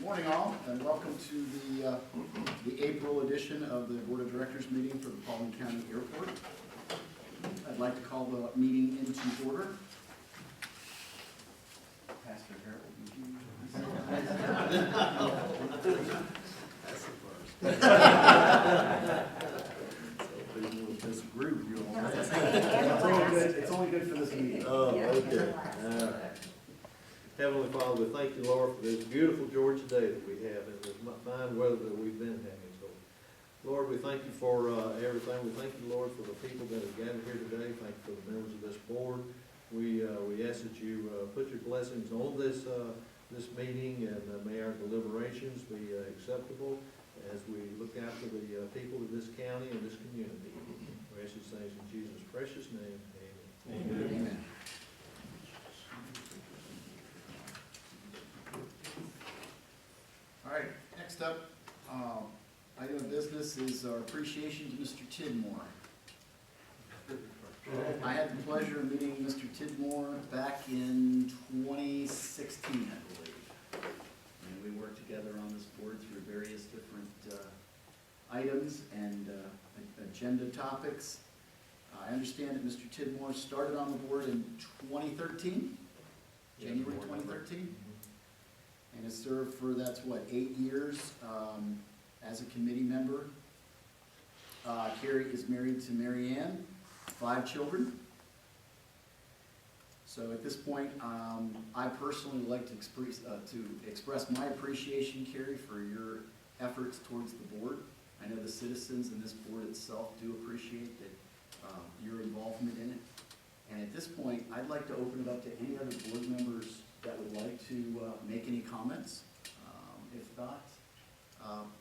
Morning all, and welcome to the April edition of the Board of Directors meeting for the Paulding County Airport. I'd like to call the meeting into order. Pastor Harold, would you? That's the first. This group, you all. It's only good for this meeting. Oh, okay. Heavenly Father, we thank you, Lord, for this beautiful Georgia day that we have and this fine weather that we've been having. So, Lord, we thank you for everything. We thank you, Lord, for the people that have gathered here today. Thank you for the members of this board. We ask that you put your blessings on this meeting, and may our deliberations be acceptable as we look after the people of this county and this community. We ask these things in Jesus' precious name. Amen. Amen. All right, next up, item of business is our appreciation to Mr. Tidmore. I had the pleasure of meeting Mr. Tidmore back in 2016, I believe. And we worked together on this board through various different items and agenda topics. I understand that Mr. Tidmore started on the board in 2013, January 2013? And has served for, that's what, 8 years as a committee member. Carrie is married to Mary Ann, 5 children. So at this point, I personally would like to express my appreciation, Carrie, for your efforts towards the board. I know the citizens and this board itself do appreciate that your involvement in it. And at this point, I'd like to open it up to any other board members that would like to make any comments. If not,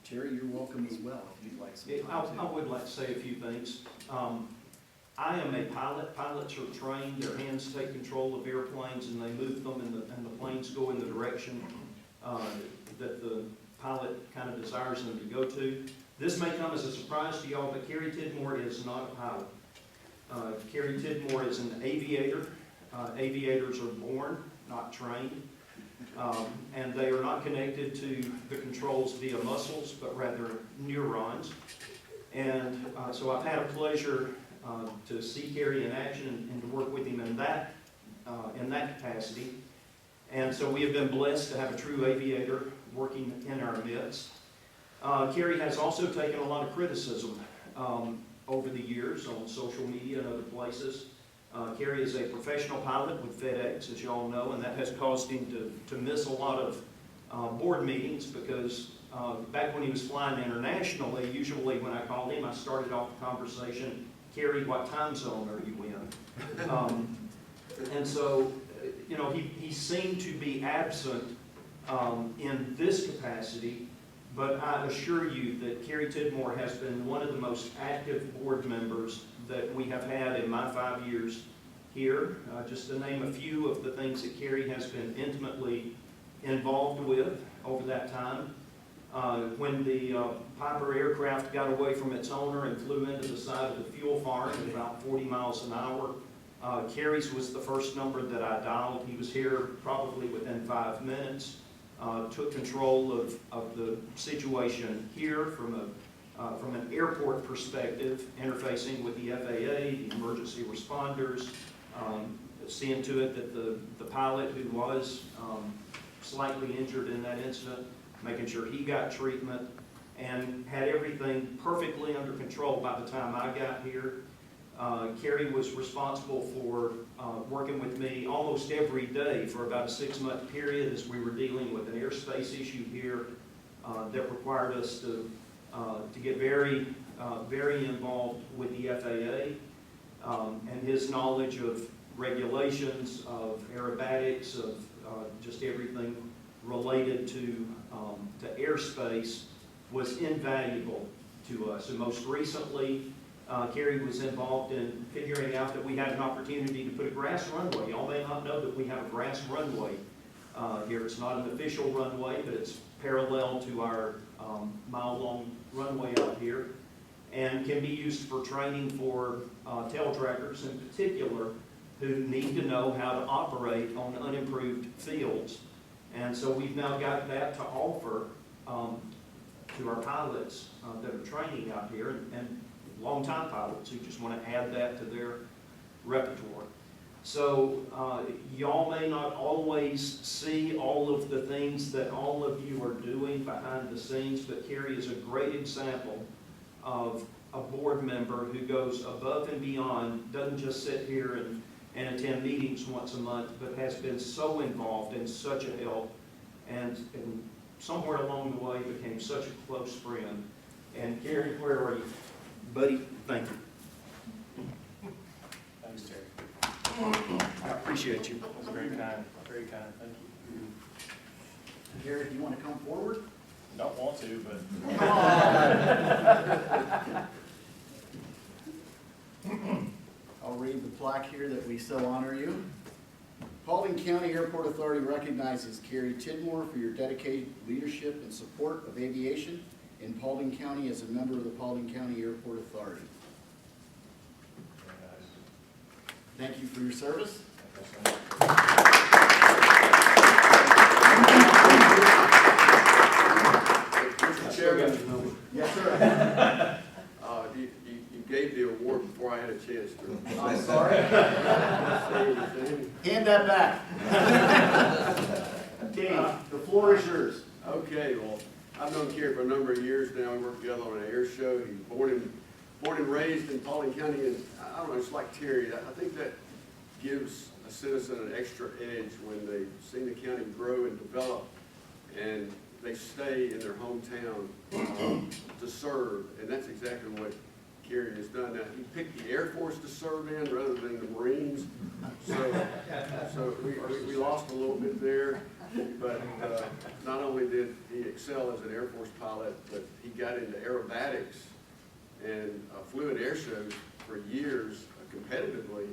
Terry, you're welcome as well if you'd like some time. I would like to say a few things. I am a pilot. Pilots are trained. Their hands take control of airplanes and they move them, and the planes go in the direction that the pilot kind of desires them to go to. This may come as a surprise to y'all, but Carrie Tidmore is not a pilot. Carrie Tidmore is an aviator. Aviators are born, not trained, and they are not connected to the controls via muscles, but rather neurons. And so I've had a pleasure to see Carrie in action and to work with him in that capacity. And so we have been blessed to have a true aviator working in our midst. Carrie has also taken a lot of criticism over the years on social media and other places. Carrie is a professional pilot with FedEx, as you all know, and that has caused him to miss a lot of board meetings because back when he was flying internationally, usually when I called him, I started off the conversation, Carrie, what time zone are you in? And so, you know, he seemed to be absent in this capacity, but I assure you that Carrie Tidmore has been one of the most active board members that we have had in my 5 years here. Just to name a few of the things that Carrie has been intimately involved with over that time. When the Piper aircraft got away from its owner and flew into the side of the fuel farm at about 40 miles an hour, Carrie's was the first number that I dialed. He was here probably within 5 minutes. Took control of the situation here from an airport perspective, interfacing with the FAA, the emergency responders, seeing to it that the pilot who was slightly injured in that incident, making sure he got treatment, and had everything perfectly under control by the time I got here. Carrie was responsible for working with me almost every day for about a 6-month period as we were dealing with an airspace issue here that required us to get very involved with the FAA, and his knowledge of regulations, of aerobatics, of just everything related to airspace was invaluable to us. And most recently, Carrie was involved in figuring out that we had an opportunity to put a grass runway. Y'all may not know that we have a grass runway here. It's not an official runway, but it's parallel to our mile-long runway out here, and can be used for training for tail draggers in particular who need to know how to operate on unimproved fields. And so we've now got that to offer to our pilots that are training out here, and longtime pilots who just want to add that to their repertoire. So y'all may not always see all of the things that all of you are doing behind the scenes, but Carrie is a great example of a board member who goes above and beyond, doesn't just sit here and attend meetings once a month, but has been so involved and such a help, and somewhere along the way became such a close friend. And Carrie, where are you? Buddy, thank you. Thanks, Terry. I appreciate you. That was very kind, thank you. Gary, do you want to come forward? Don't want to, but I'll read the plaque here that we so honor you. Paulding County Airport Authority recognizes Carrie Tidmore for your dedicated leadership and support of aviation in Paulding County as a member of the Paulding County Airport Authority. very nice. Thank you for your service. Thank you so much. Mr. Chairman, Yes, sir. you gave the award before I had a chance to. I'm sorry. Hand that back. Dave, the floor is yours. Okay, well, I've known Kerry for a number of years now. We worked together on an air show. He's born and raised in Paulding County, and I don't know, it's like Terry. I think that gives a citizen an extra edge when they've seen the county grow and develop, and they stay in their hometown to serve, and that's exactly what Kerry has done. Now, he picked the Air Force to serve in rather than the Marines, so we lost a little bit there, but not only did he excel as an Air Force pilot, but he got into aerobatics and flew at air shows for years competitively,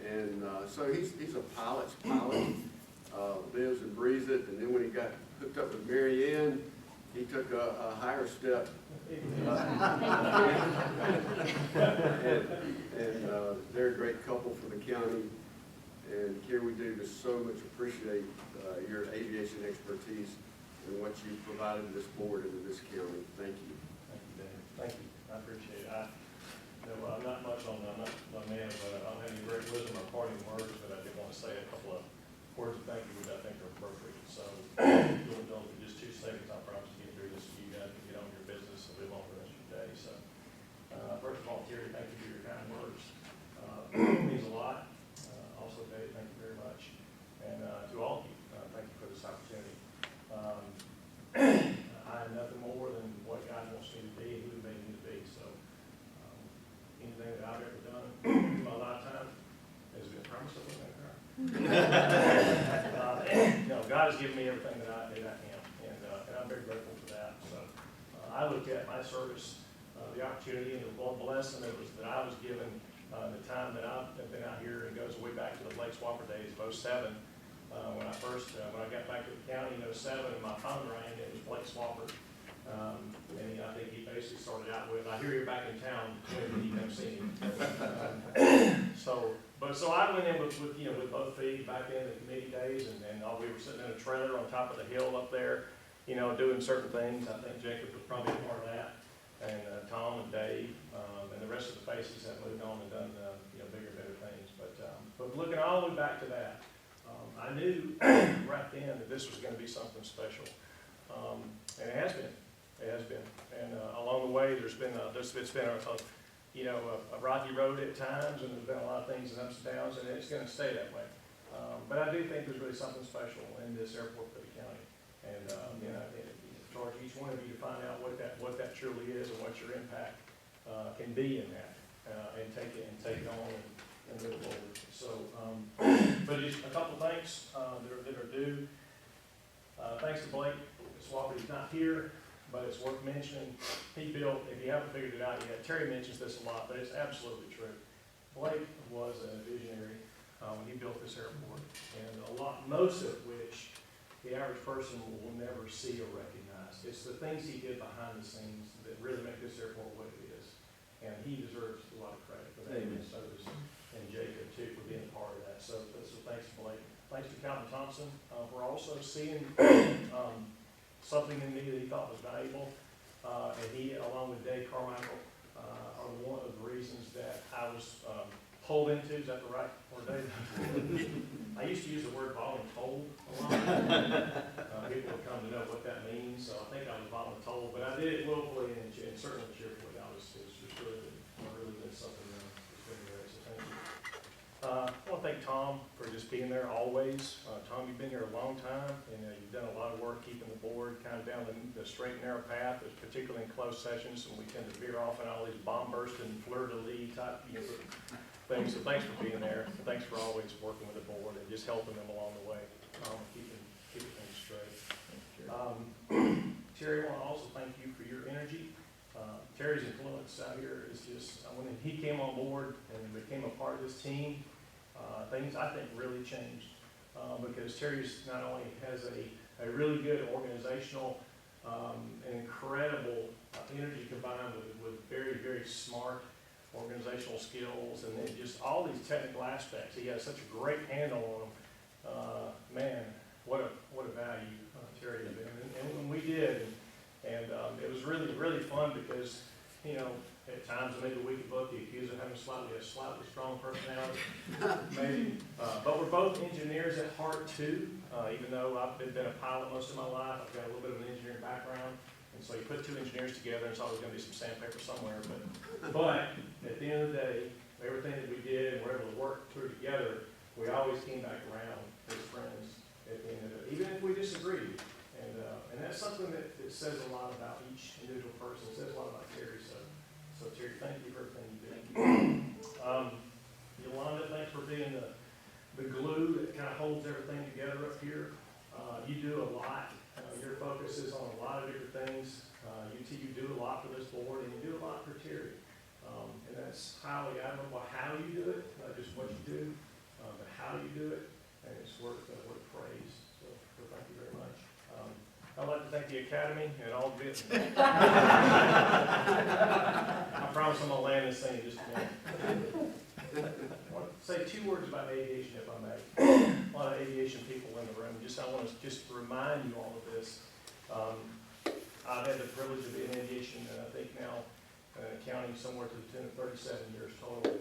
and so he's a pilot's pilot, lives and breathes it, and then when he got hooked up with Mary Ann, he took a higher step. And they're a great couple for the county. And Kerry, we do just so much appreciate your aviation expertise and what you've provided to this board and to this county. Thank you. Thank you, Dave. Thank you, I appreciate it. I'm not much on, I'm not a man, but I don't have any great wisdom or parting words, but I did want to say a couple of words of thank you that I think are appropriate. So, you'll indulge me just 2 seconds, I promise to get through this, so you guys can get on your business a bit longer the rest of your day. So, first of all, Terry, thank you for your kind words. It means a lot. Also, Dave, thank you very much. And to all of you, thank you for this opportunity. I am nothing more than what God wants me to be and who He made me to be. So, anything that I've ever done in my lifetime has been promised of what God has given me everything that I am, and I'm very grateful for that. So I look at my service, the opportunity and the blessing that I was given the time that I've been out here, and goes way back to the Blake Swapper days of '07. When I got back to the county in '07, and my phone rang, it was Blake Swapper. And I think he basically started out with, "I hear you're back in town, when did you come see me?" So I went in with both feet back in the committee days, and we were sitting in a trailer on top of the hill up there, doing certain things. I think Jacob was probably a part of that, and Tom and Dave, and the rest of the faces have moved on and done bigger and better things. But looking all the way back to that, I knew right then that this was going to be something special, and it has been. It has been, and along the way, it's been a rocky road at times, and there's been a lot of things and ups and downs, and it's going to stay that way. But I do think there's really something special in this airport for the county, and I charge each one of you to find out what that truly is and what your impact can be in that, and take it on and move forward. So, but just a couple things that are due. Thanks to Blake Swapper, he's not here, but it's worth mentioning. He built, if you haven't figured it out yet, Terry mentions this a lot, but it's absolutely true. Blake was a visionary when he built this airport, and most of which the average person will never see or recognize. It's the things he did behind the scenes that really make this airport what it is, and he deserves a lot of credit for that. And so does Jacob too, for being a part of that. So thanks to Blake. thanks to Calvin Thompson, for also seeing something in me that he thought was valuable. And he, along with Dave Carmichael, are one of the reasons that I was pulled into, is that the right word, Dave? I used to use the word voluntold a lot. People have come to know what that means, so I think I was voluntold, but I did it willfully and certainly cheerfully. It was just really been something that's been great, so thank you. I want to thank Tom for just being there always. Tom, you've been here a long time, and you've done a lot of work keeping the board kind of down the straight and narrow path, particularly in closed sessions, and we tend to veer off in all these bomb-bursting, fleur-de-lis type things. So thanks for being there. Thanks for always working with the board and just helping them along the way, keeping things straight. Terry, I want to also thank you for your energy. Terry's influence out here is just, when he came on board and became a part of this team, things I think really changed. Because Terry's not only has a really good organizational, incredible energy combined with very, very smart organizational skills, and then just all these technical aspects. He has such a great handle on them. Man, what a value Terry has been. And when we did, and it was really, really fun because, you know, at times maybe we could both be accused of having a slightly strong personality, maybe. But we're both engineers at heart too, even though I've been a pilot most of my life. I've got a little bit of an engineering background. And so you put two engineers together, and it's always going to be some sandpaper somewhere. But at the end of the day, everything that we did and we're able to work through together, we always came back around as friends at the end of it, even if we disagreed. And that's something that says a lot about each individual person. It says a lot about Terry. So Terry, thank you for everything you do. Yolanda, thanks for being the glue that kind of holds everything together up here. You do a lot. Your focus is on a lot of different things. You do a lot for this board, and you do a lot for Terry. And that's highly admirable how you do it, not just what you do, but how you do it, and it's worth praise. So thank you very much. I'd like to thank the Academy and all of it. I promise I'm going to land this thing in just a minute. I want to say 2 words about aviation, if I may. A lot of aviation people in the room. I want to just remind you all of this. I've had the privilege of being in aviation, I think now, counting somewhere to the tune of 37 years total.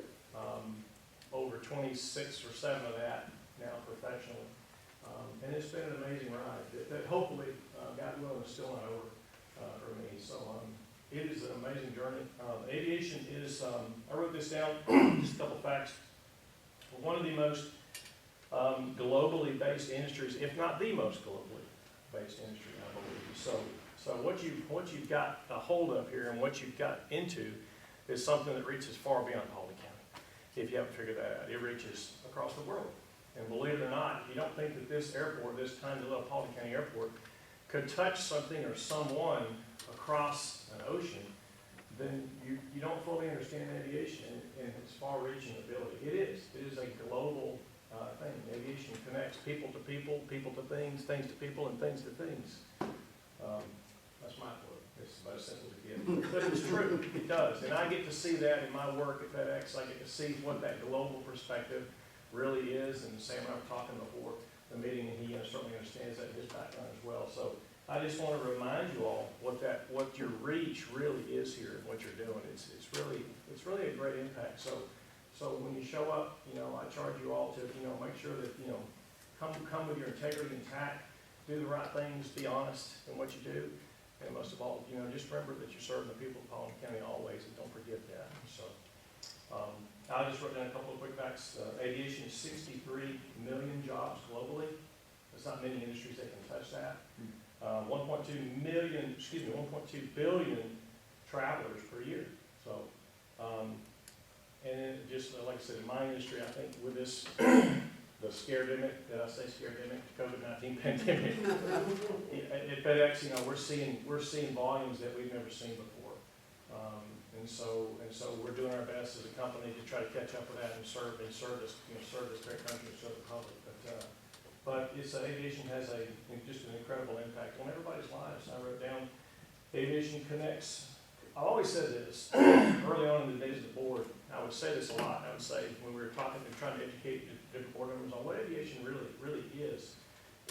Over 26 or 7 of that now professionally. And it's been an amazing ride that hopefully, God willing, is still not over for me. So it is an amazing journey. Aviation is, I wrote this down, just a couple facts. One of the most globally based industries, if not the most globally based industry, I believe. So what you've got a hold of here and what you've got into is something that reaches far beyond Paulding County. If you haven't figured that out, it reaches across the world. And believe it or not, if you don't think that this airport, this tiny little Paulding County airport, could touch something or someone across an ocean, then you don't fully understand aviation and its far-reaching ability. It is a global thing. Aviation connects people to people, people to things to people, and things to things. That's my quote. It's about as simple as it gets. But it's true. It does. And I get to see that in my work at FedEx. I get to see what that global perspective really is. And Sam and I were talking before the meeting, and he certainly understands that in his background as well. So I just want to remind you all what your reach really is here and what you're doing. It's really a great impact. So when you show up, I charge you all to, make sure that, come with your integrity intact, do the right things, be honest in what you do. And most of all, just remember that you're serving the people of Paulding County always, and don't forget that. So I just wrote down a couple of quick facts. Aviation is 63 million jobs globally. There's not many industries that can touch that. 1.2 billion travelers per year. So, and then just like I said, in my industry, I think with this, the scaredemic, did I say scaredemic? COVID-19 pandemic. At FedEx, we're seeing volumes that we've never seen before. And so we're doing our best as a company to try to catch up with that and serve this great country and serve the public. But aviation has just an incredible impact on everybody's lives. I wrote down, aviation connects I've always said this, early on in the days of the board, I would say this a lot, I would say, when we were talking and trying to educate the different board members on what aviation really is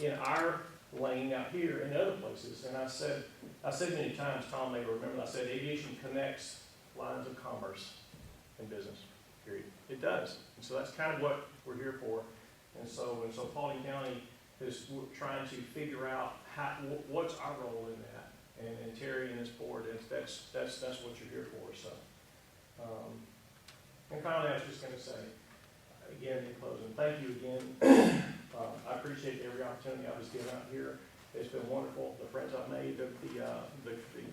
in our lane out here and other places. And I said many times, Tom may remember, I said aviation connects lines of commerce and business, period. It does. And so that's kind of what we're here for. And so Paulding County is trying to figure out what's our role in that. And Terry and his board, that's what you're here for, so. And finally, I was just gonna say, again, in closing, thank you again. I appreciate every opportunity I was given out here. It's been wonderful. The friends I've made, the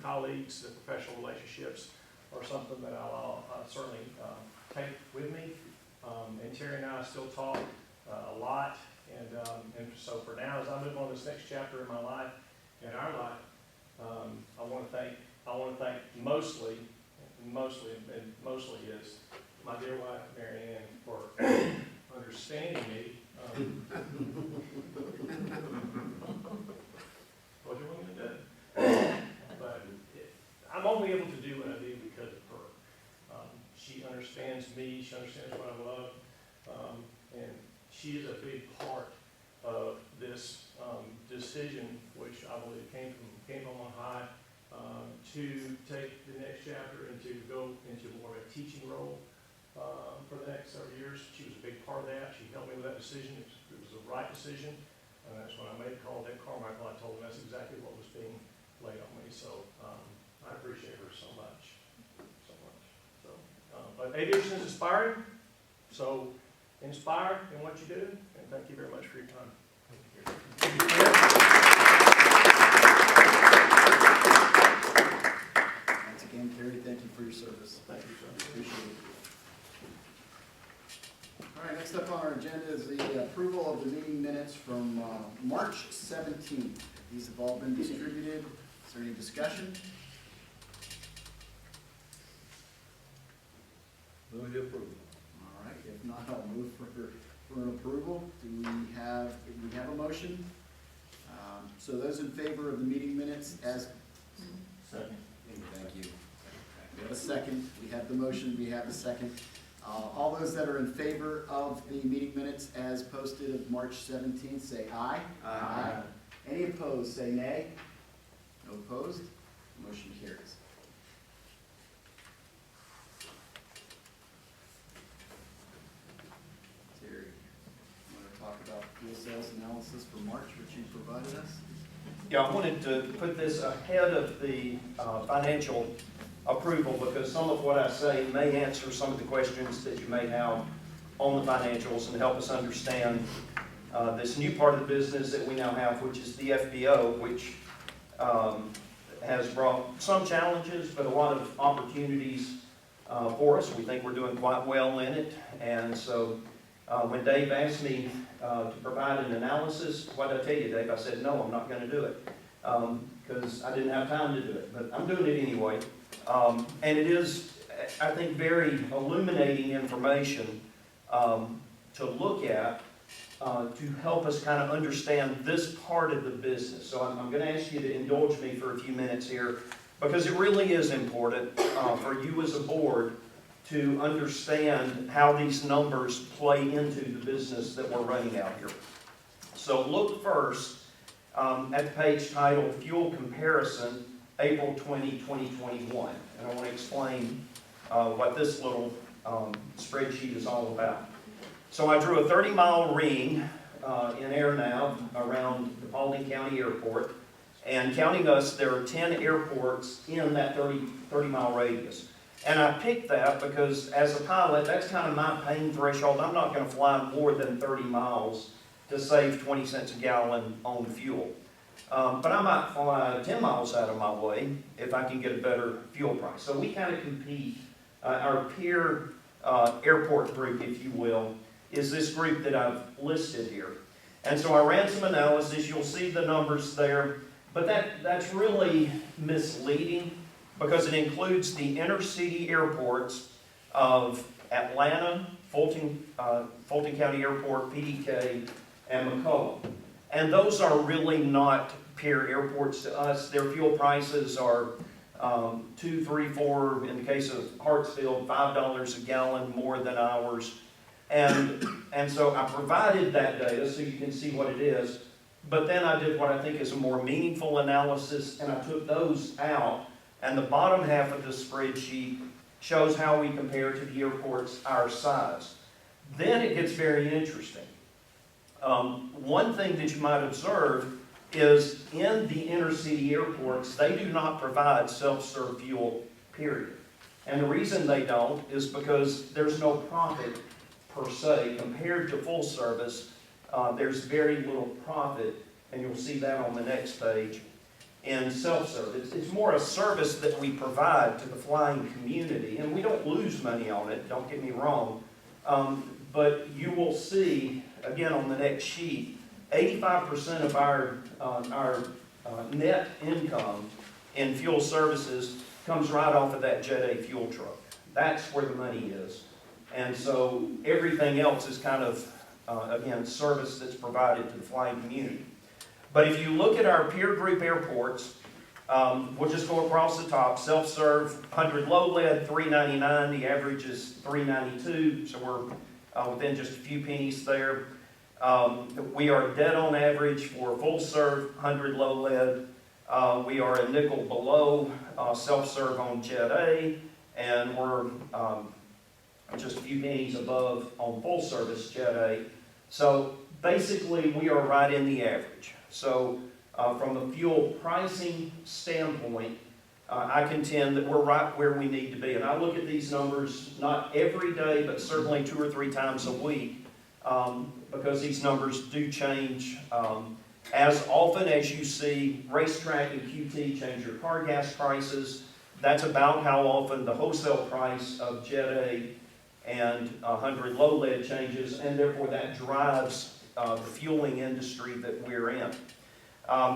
colleagues, the professional relationships are something that I'll certainly take with me. And Terry and I still talk a lot. And so for now, as I move on to this next chapter in my life, in our life, I want to thank mostly is my dear wife, Mary Ann, for understanding me. What do you want me to do? But I'm only able to do what I do because of her. She understands me, she understands what I love, and she is a big part of this decision, which I believe came from on high, to take the next chapter and to go into more of a teaching role for the next several years. She was a big part of that. She helped me with that decision. It was the right decision. And that's when I made the call to Carmichael. I told him that's exactly what was being laid on me. So I appreciate her so much. So, but aviation is inspiring. So inspire in what you do. And thank you very much for your time. Once again, Terry, thank you for your service. Thank you, sir. Appreciate it. All right, next up on our agenda is the approval of the meeting minutes from March 17th. These have all been distributed. Is there any discussion? Move to approve. All right, if not, I'll move for an approval. Do we have a motion? So those in favor of the meeting minutes as... Second. Thank you. We have a second. We have the motion. We have a second. All those that are in favor of the meeting minutes as posted of March 17th, say aye. Aye. Any opposed, say nay. No opposed. Motion carries. Terry, you want to talk about fuel sales analysis for March, which you provided us? Yeah, I wanted to put this ahead of the financial approval because some of what I say may answer some of the questions that you may have on the financials and help us understand this new part of the business that we now have, which is the FBO, which has brought some challenges, but a lot of opportunities for us. We think we're doing quite well in it. And so when Dave asked me to provide an analysis, what did I tell you, Dave? I said, no, I'm not going to do it because I didn't have time to do it, but I'm doing it anyway. And it is, I think, very illuminating information to look at to help us kind of understand this part of the business. So I'm going to ask you to indulge me for a few minutes here because it really is important for you as a board to understand how these numbers play into the business that we're running out here. So look first at the page titled Fuel Comparison, April 20, 2021. And I want to explain what this little spreadsheet is all about. So I drew a 30-mile ring in AirNav around the Paulding County Airport. And counting us, there are 10 airports in that 30-mile radius. And I picked that because as a pilot, that's kind of my pain threshold. I'm not going to fly more than 30 miles to save 20 cents a gallon on fuel. But I might fly 10 miles out of my way if I can get a better fuel price. So we kind of compete. Our peer airport group, if you will, is this group that I've listed here. And so I ran some analysis. You'll see the numbers there. But that's really misleading because it includes the inner city airports of Atlanta, Fulton County Airport, PDK, and McCollum. And those are really not peer airports to us. Their fuel prices are 2, 3, 4, in the case of Hartsfield, $5 a gallon more than ours. And so I provided that data so you can see what it is, but then I did what I think is a more meaningful analysis, and I took those out, and the bottom half of the spreadsheet shows how we compare to the airports our size. Then it gets very interesting. One thing that you might observe is in the inner city airports, they do not provide self-serve fuel, period. And the reason they don't is because there's no profit per se. Compared to full service, there's very little profit, and you'll see that on the next page, in self-serve. It's more a service that we provide to the flying community, and we don't lose money on it, don't get me wrong. But you will see, again on the next sheet, 85% of our net income in fuel services comes right off of that Jet A fuel truck. That's where the money is. And so everything else is kind of, again, service that's provided to the flying community. But if you look at our peer group airports, we'll just go across the top. Self-serve, 100 low lead, $3.99. The average is $3.92, so we're within just a few pennies there. We are dead on average for full serve, 100 low lead. We are a nickel below self-serve on Jet A, and we're just a few pennies above on full service Jet A. So basically we are right in the average. So from a fuel pricing standpoint, I contend that we're right where we need to be. And I look at these numbers not every day, but certainly 2 or 3 times a week, because these numbers do change as often as you see Racetrack and QT change your car gas prices. That's about how often the wholesale price of Jet A and 100 low lead changes, and therefore that drives the fueling industry that we're in.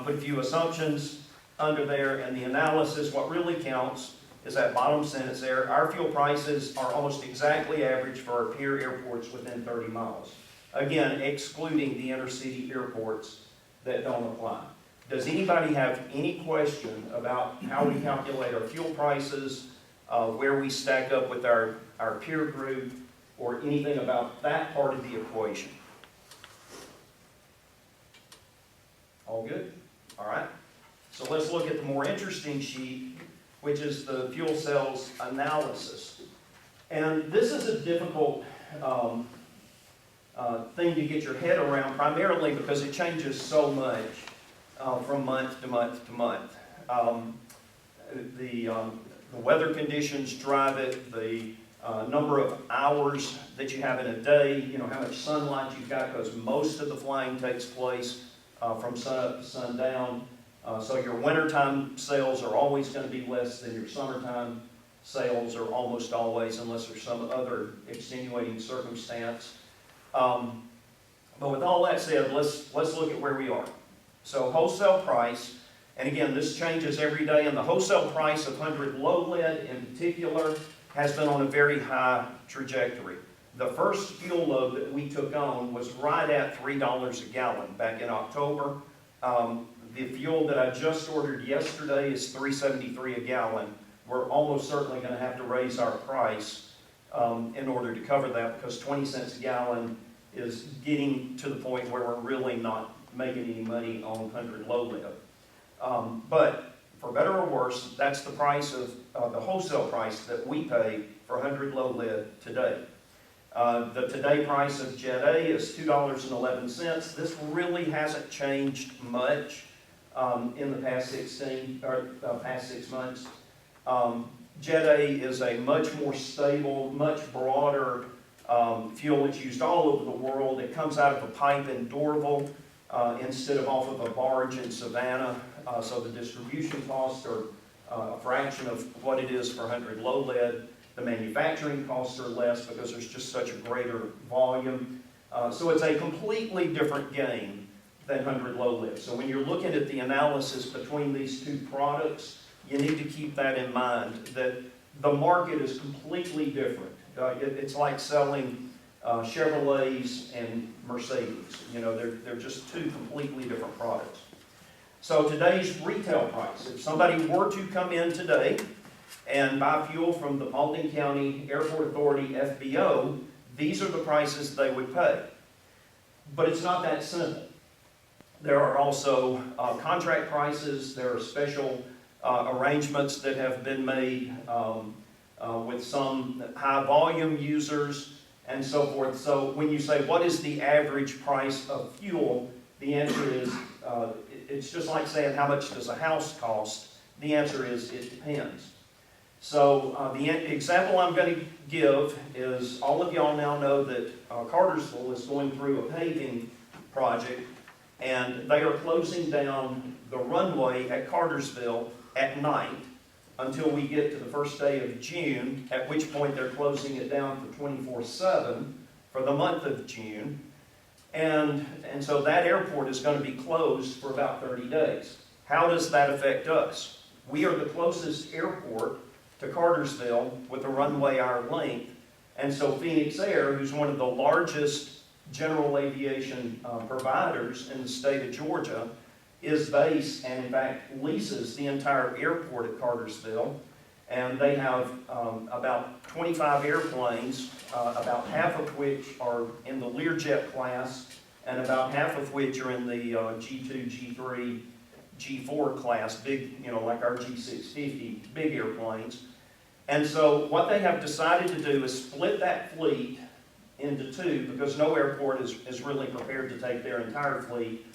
Put a few assumptions under there, and the analysis, what really counts is that bottom sentence there. Our fuel prices are almost exactly average for our peer airports within 30 miles. Again, excluding the inner city airports that don't apply. Does anybody have any question about how we calculate our fuel prices, where we stack up with our peer group, or anything about that part of the equation? All good? All right. So let's look at the more interesting sheet, which is the fuel cells analysis. And this is a difficult thing to get your head around, primarily because it changes so much from month to month to month. The weather conditions drive it, the number of hours that you have in a day, you know, how much sunlight you've got, because most of the flying takes place from sun up to sundown. So your wintertime sales are always going to be less than your summertime sales, or almost always, unless there's some other extenuating circumstance. But with all that said, let's look at where we are. So wholesale price, and again, this changes every day, and the wholesale price of 100 low lead in particular has been on a very high trajectory. The first fuel load that we took on was right at $3 a gallon back in October. The fuel that I just ordered yesterday is $3.73 a gallon. We're almost certainly going to have to raise our price in order to cover that, because 20 cents a gallon is getting to the point where we're really not making any money on 100 low lead. But for better or worse, that's the price of the wholesale price that we pay for 100 low lead today. The today price of Jet A is $2.11. This really hasn't changed much in the past 6 months. Jet A is a much more stable, much broader fuel. It's used all over the world. It comes out of a pipe in Dorville instead of off of a barge in Savannah. So the distribution costs are a fraction of what it is for 100 low lead. The manufacturing costs are less because there's just such a greater volume. So it's a completely different game than 100 low lead. So when you're looking at the analysis between these two products, you need to keep that in mind, that the market is completely different. It's like selling Chevrolets and Mercedes. You know, they're just two completely different products. So today's retail price, if somebody were to come in today and buy fuel from the Paulding County Airport Authority, FBO, these are the prices they would pay. But it's not that simple. There are also contract prices, there are special arrangements that have been made with some high volume users and so forth. So when you say, what is the average price of fuel? The answer is, it's just like saying, how much does a house cost? The answer is, it depends. So the example I'm going to give is, all of y'all now know that Cartersville is going through a paving project, and they are closing down the runway at Cartersville at night until we get to the first day of June, at which point they're closing it down for 24/7 for the month of June. And so that airport is going to be closed for about 30 days. How does that affect us? We are the closest airport to Cartersville with a runway our length. And so Phoenix Air, who's one of the largest general aviation providers in the state of Georgia, is based and in fact leases the entire airport at Cartersville. And they have about 25 airplanes, about half of which are in the Learjet class, and about half of which are in the G2, G3, G4 class, big, like our G650, big airplanes. And so what they have decided to do is split that fleet into two, because no airport is really prepared to take their entire fleet.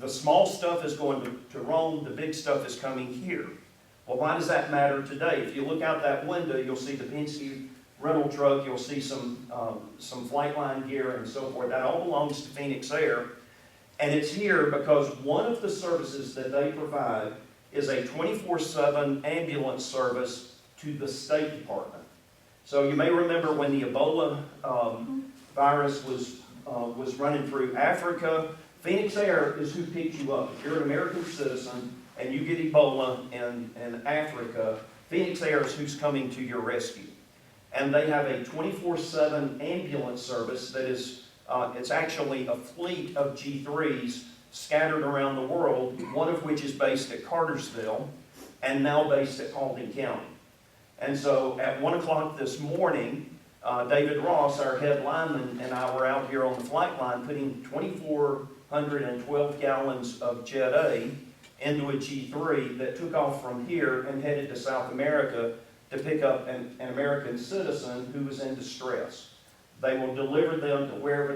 The small stuff is going to Rome, the big stuff is coming here. Well, why does that matter today? If you look out that window, you'll see the Penske rental truck, you'll see some Flightline gear and so forth. That all belongs to Phoenix Air. And it's here because one of the services that they provide is a 24/7 ambulance service to the State Department. So you may remember when the Ebola virus was running through Africa, Phoenix Air is who picked you up. If you're an American citizen and you get Ebola in Africa, Phoenix Air is who's coming to your rescue. And they have a 24/7 ambulance service that is, it's actually a fleet of G3s scattered around the world, one of which is based at Cartersville and now based at Paulding County. And so at 1 o'clock this morning, David Ross, our head lineman, and I were out here on the flight line putting 2,412 gallons of Jet A into a G3 that took off from here and headed to South America to pick up an American citizen who was in distress. They will deliver them to wherever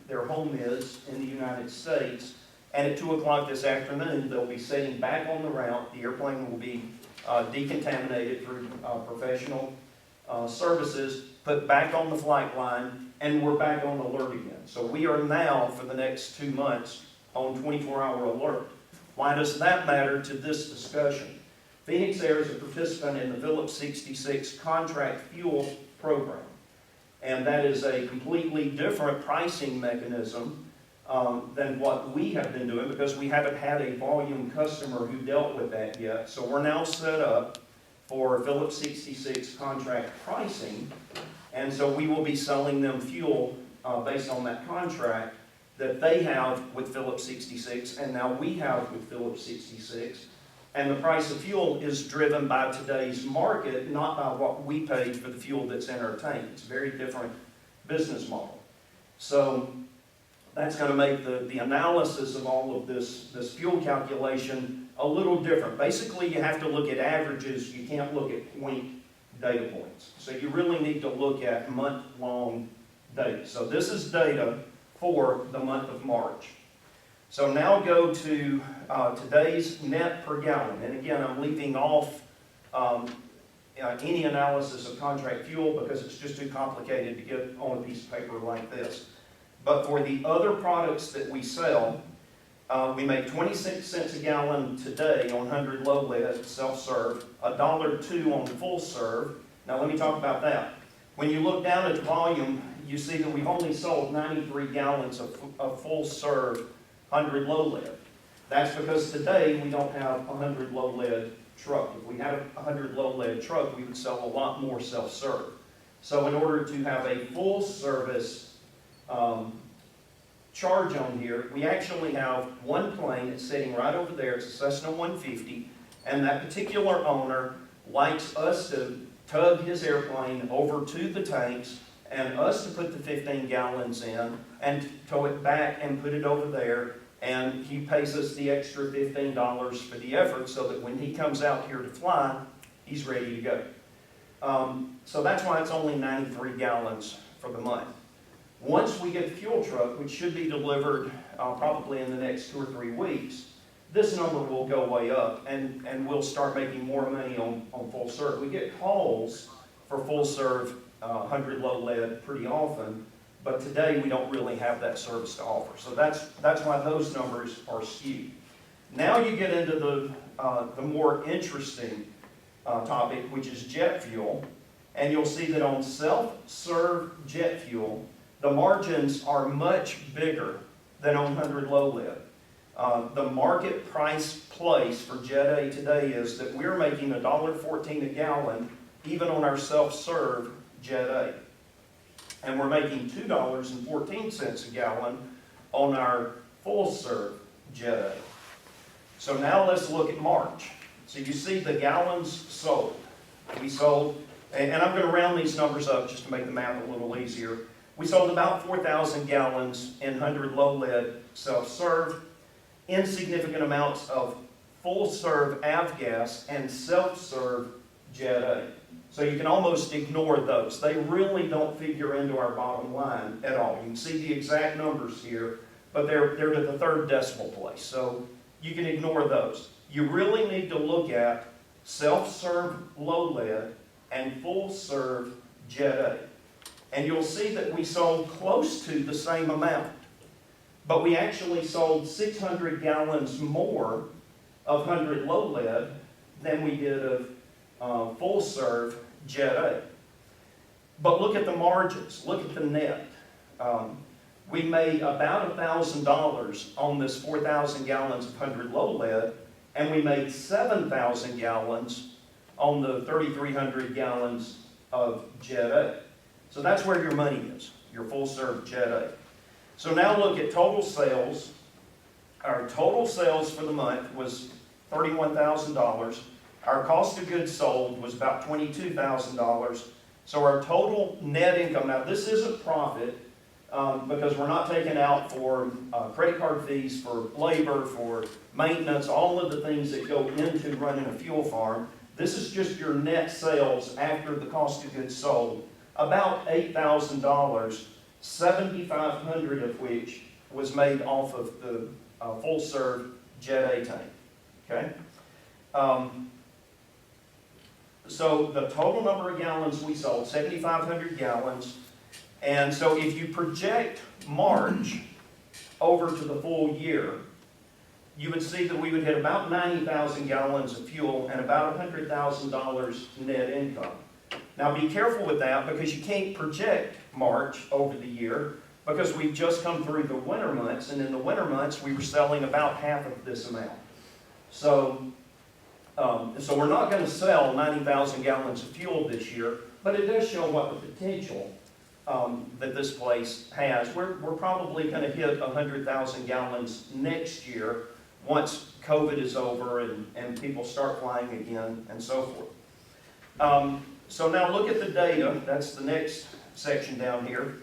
their home is in the United States, and at 2 o'clock this afternoon, they'll be setting back on the route. The airplane will be decontaminated through professional services, put back on the flight line, and we're back on alert again. So we are now, for the next 2 months, on 24-hour alert. Why does that matter to this discussion? Phoenix Air is a participant in the Phillips 66 contract fuel program. And that is a completely different pricing mechanism than what we have been doing, because we haven't had a volume customer who dealt with that yet. So we're now set up for Phillips 66 contract pricing, and so we will be selling them fuel based on that contract that they have with Phillips 66, and now we have with Phillips 66. And the price of fuel is driven by today's market, not by what we paid for the fuel that's in our tank. It's a very different business model. So that's going to make the analysis of all of this fuel calculation a little different. Basically, you have to look at averages. You can't look at point data points. So you really need to look at month-long data. So this is data for the month of March. So now go to today's net per gallon. And again, I'm leaving off any analysis of contract fuel because it's just too complicated to get on a piece of paper like this. But for the other products that we sell, we make 26 cents a gallon today on 100 low lead, self-serve, $1.02 on full serve. Now let me talk about that. When you look down at the volume, you see that we've only sold 93 gallons of full serve 100 low lead. That's because today we don't have a 100 low lead truck. If we had a 100 low lead truck, we would sell a lot more self-serve. So in order to have a full service charge on here, we actually have one plane that's sitting right over there. It's a Cessna 150, and that particular owner likes us to tug his airplane over to the tanks and us to put the 15 gallons in and tow it back and put it over there. And he pays us the extra $15 for the effort so that when he comes out here to fly, he's ready to go. So that's why it's only 93 gallons for the month. Once we get the fuel truck, which should be delivered probably in the next 2 or 3 weeks, this number will go way up, and we'll start making more money on full serve. We get calls for full serve 100 low lead pretty often, but today we don't really have that service to offer. So that's why those numbers are skewed. Now you get into the more interesting topic, which is jet fuel, and you'll see that on self-serve jet fuel, the margins are much bigger than on 100 low lead. The market price place for Jet A today is that we're making $1.14 a gallon even on our self-serve Jet A. And we're making $2.14 a gallon on our full-serve Jet A. So now let's look at March. So you see the gallons sold. We sold, and I'm going to round these numbers up just to make the math a little easier. We sold about 4,000 gallons in 100 low lead self-serve, insignificant amounts of full-serve avgas and self-serve Jet A. So you can almost ignore those. They really don't figure into our bottom line at all. You can see the exact numbers here, but they're to the third decimal place. So you can ignore those. You really need to look at self-serve low lead and full-serve Jet A. And you'll see that we sold close to the same amount. But we actually sold 600 gallons more of 100 low lead than we did of full-serve Jet A. But look at the margins. Look at the net. We made about $1,000 on this 4,000 gallons of 100 low lead, and we made 7,000 gallons on the 3,300 gallons of Jet A. So that's where your money is, your full-serve Jet A. So now look at total sales. Our total sales for the month was $31,000. Our cost of goods sold was about $22,000. So our total net income, now this isn't profit because we're not taking out for credit card fees, for labor, for maintenance, all of the things that go into running a fuel farm. This is just your net sales after the cost of goods sold. About $8,000, $7,500 of which was made off of the full-serve Jet A tank. Okay? So the total number of gallons we sold, 7,500 gallons. And so if you project March over to the full year, you would see that we would hit about 90,000 gallons of fuel and about $100,000 net income. Now be careful with that because you can't project March over the year because we've just come through the winter months, and in the winter months we were selling about half of this amount. So we're not going to sell 90,000 gallons of fuel this year, but it does show what the potential that this place has. We're probably going to hit 100,000 gallons next year once COVID is over and people start flying again and so forth. So now look at the data. That's the next section down here.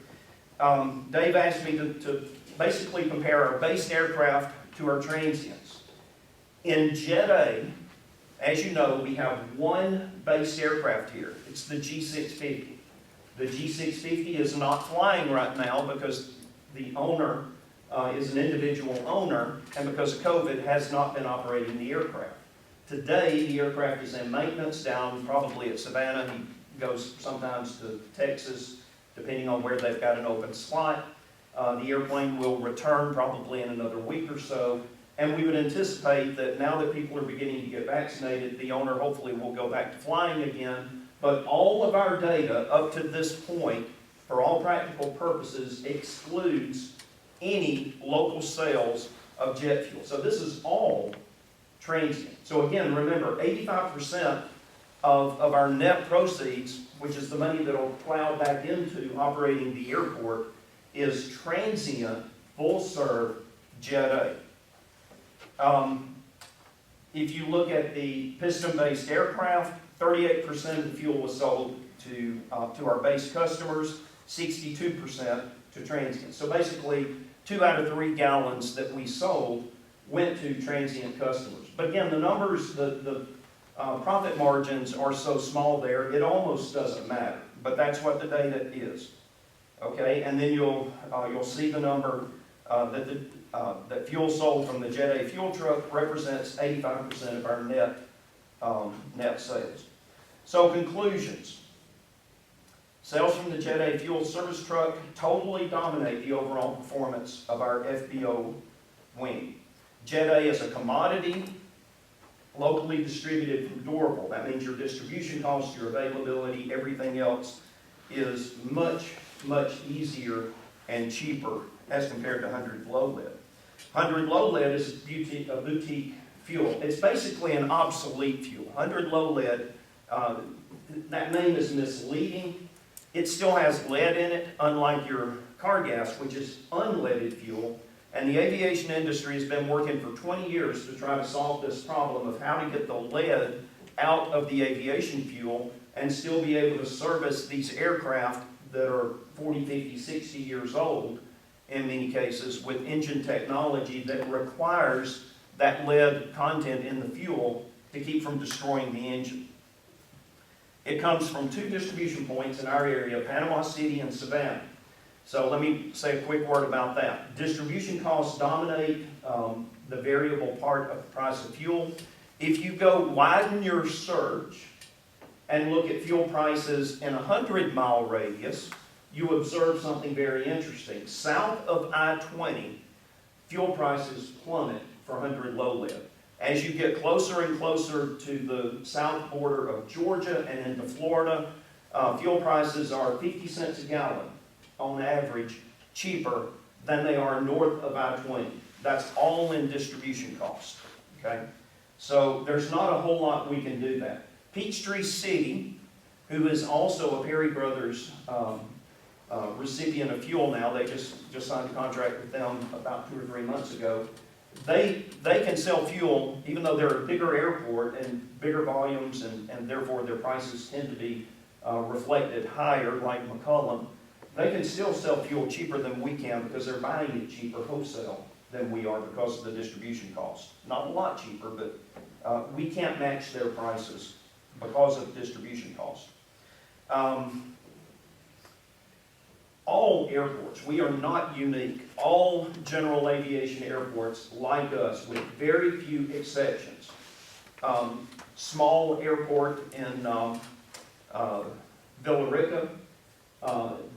Dave asked me to basically compare our base aircraft to our transients. In Jet A, as you know, we have one base aircraft here. It's the G650. The G650 is not flying right now because the owner is an individual owner, and because of COVID has not been operating the aircraft. Today, the aircraft is in maintenance down probably at Savannah. He goes sometimes to Texas, depending on where they've got an open slot. The airplane will return probably in another week or so. And we would anticipate that now that people are beginning to get vaccinated, the owner hopefully will go back to flying again. But all of our data up to this point, for all practical purposes, excludes any local sales of jet fuel. So this is all transient. So again, remember, 85% of our net proceeds, which is the money that will plow back into operating the airport, is transient full-serve Jet A. If you look at the piston-based aircraft, 38% of the fuel was sold to our base customers, 62% to transient. So basically, 2 out of 3 gallons that we sold went to transient customers. But again, the numbers, the profit margins are so small there, it almost doesn't matter. But that's what the data is. Okay, and then you'll see the number that fuel sold from the Jet A fuel truck represents 85% of our net sales. So conclusions. Sales from the Jet A fuel service truck totally dominate the overall performance of our FBO wing. Jet A is a commodity, locally distributed from durable. That means your distribution costs, your availability, everything else is much, much easier and cheaper as compared to 100 low lead. 100 low lead is a boutique fuel. It's basically an obsolete fuel. 100 low lead, that name is misleading. It still has lead in it, unlike your car gas, which is unleaded fuel. And the aviation industry has been working for 20 years to try to solve this problem of how to get the lead out of the aviation fuel and still be able to service these aircraft that are 40, 50, 60 years old, in many cases, with engine technology that requires that lead content in the fuel to keep from destroying the engine. It comes from 2 distribution points in our area, Panama City and Savannah. So let me say a quick word about that. Distribution costs dominate the variable part of the price of fuel. If you go widen your search and look at fuel prices in a 100-mile radius, you observe something very interesting. South of I-20, fuel prices plummet for 100 low lead. As you get closer and closer to the south border of Georgia and into Florida, fuel prices are 50 cents a gallon on average cheaper than they are north of I-20. That's all in distribution cost. Okay? So there's not a whole lot we can do that. Peachtree City, who is also a Perry Brothers recipient of fuel now, they just signed a contract with them about 2 or 3 months ago. They can sell fuel, even though they're a bigger airport and bigger volumes, and therefore their prices tend to be reflected higher, like McCollum. They can still sell fuel cheaper than we can because they're buying it cheaper wholesale than we are because of the distribution cost. Not a lot cheaper, but we can't match their prices because of distribution cost. All airports, we are not unique. All general aviation airports, like us, with very few exceptions. Small airport in Villa Rica,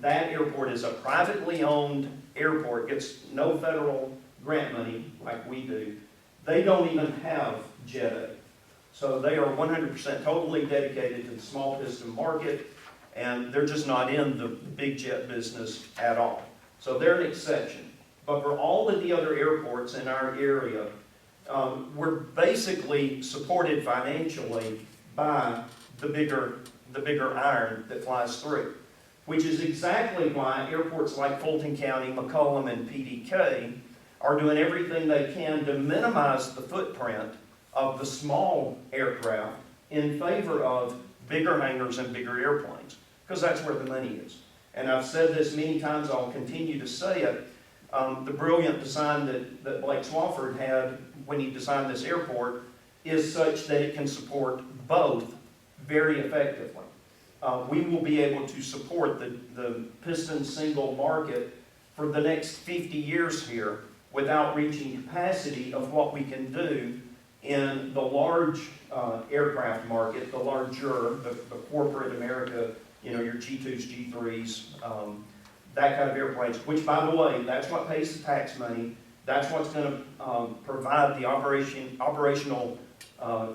that airport is a privately owned airport, gets no federal grant money like we do. They don't even have Jet A. So they are 100% totally dedicated to the small piston market, and they're just not in the big jet business at all. So they're an exception. But for all of the other airports in our area, we're basically supported financially by the bigger iron that flies through, which is exactly why airports like Fulton County, McCollum, and PDK are doing everything they can to minimize the footprint of the small aircraft in favor of bigger hangars and bigger airplanes, because that's where the money is. And I've said this many times, I'll continue to say it. The brilliant design that Blake Swafford had when he designed this airport is such that it can support both very effectively. We will be able to support the piston single market for the next 50 years here without reaching capacity of what we can do in the large aircraft market, the larger, the corporate America, you know, your G2s, G3s, that kind of airplanes, which, by the way, that's what pays the tax money. That's what's going to provide the operational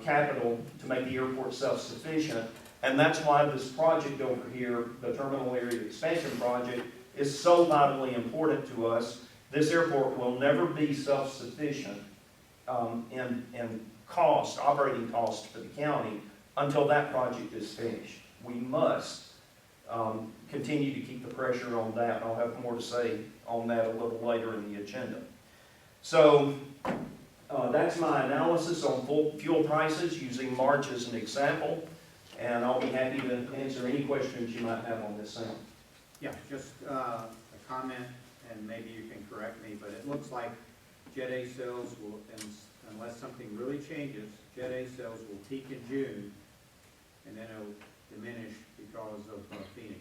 capital to make the airport self-sufficient. And that's why this project over here, the Terminal Area Expansion Project, is so vitally important to us. This airport will never be self-sufficient in cost, operating cost for the county, until that project is finished. We must continue to keep the pressure on that. I'll have more to say on that a little later in the agenda. So that's my analysis on fuel prices using March as an example, and I'll be happy to answer any questions you might have on this, Sam. Yeah, just a comment, and maybe you can correct me, but it looks like Jet A sales will, unless something really changes, Jet A sales will peak in June, and then it'll diminish because of Phoenix.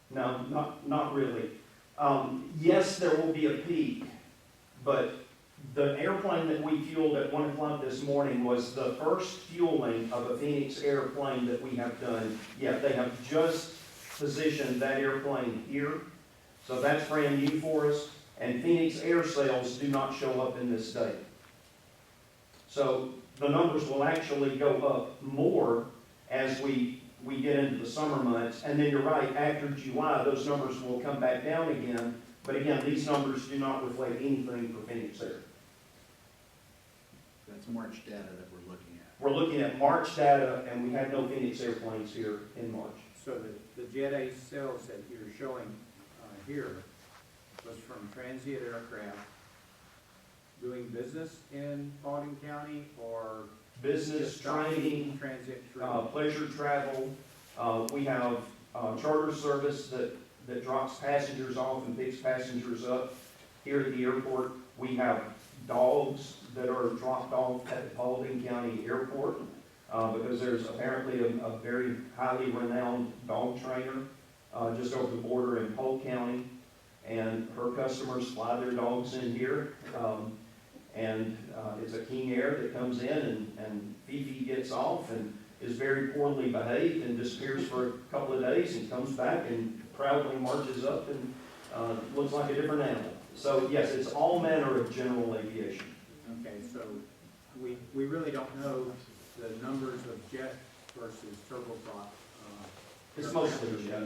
No, not really. Yes, there will be a peak, but the airplane that we fueled at 1 o'clock this morning was the first fueling of a Phoenix airplane that we have done. Yeah, they have just positioned that airplane here, so that's brand new for us, and Phoenix Air sales do not show up in this data. So the numbers will actually go up more as we get into the summer months, and then you're right, after July, those numbers will come back down again, but again, these numbers do not reflect anything for Phoenix Air. That's March data that we're looking at. We're looking at March data, and we had no Phoenix airplanes here in March. So the Jet A sales that you're showing here was from transient aircraft doing business in Paulding County, or Business, just stopping training, transit through? pleasure travel. We have charter service that drops passengers off and picks passengers up here at the airport. We have dogs that are dropped off at the Paulding County Airport because there's apparently a very highly renowned dog trainer just over the border in Polk County, and her customers fly their dogs in here. And it's a King Air that comes in, and Fifi gets off and is very poorly behaved and disappears for a couple of days and comes back and proudly marches up and looks like a different animal. So yes, it's all manner of general aviation. Okay, so we really don't know the numbers of jet versus turboprop. It's mostly jet.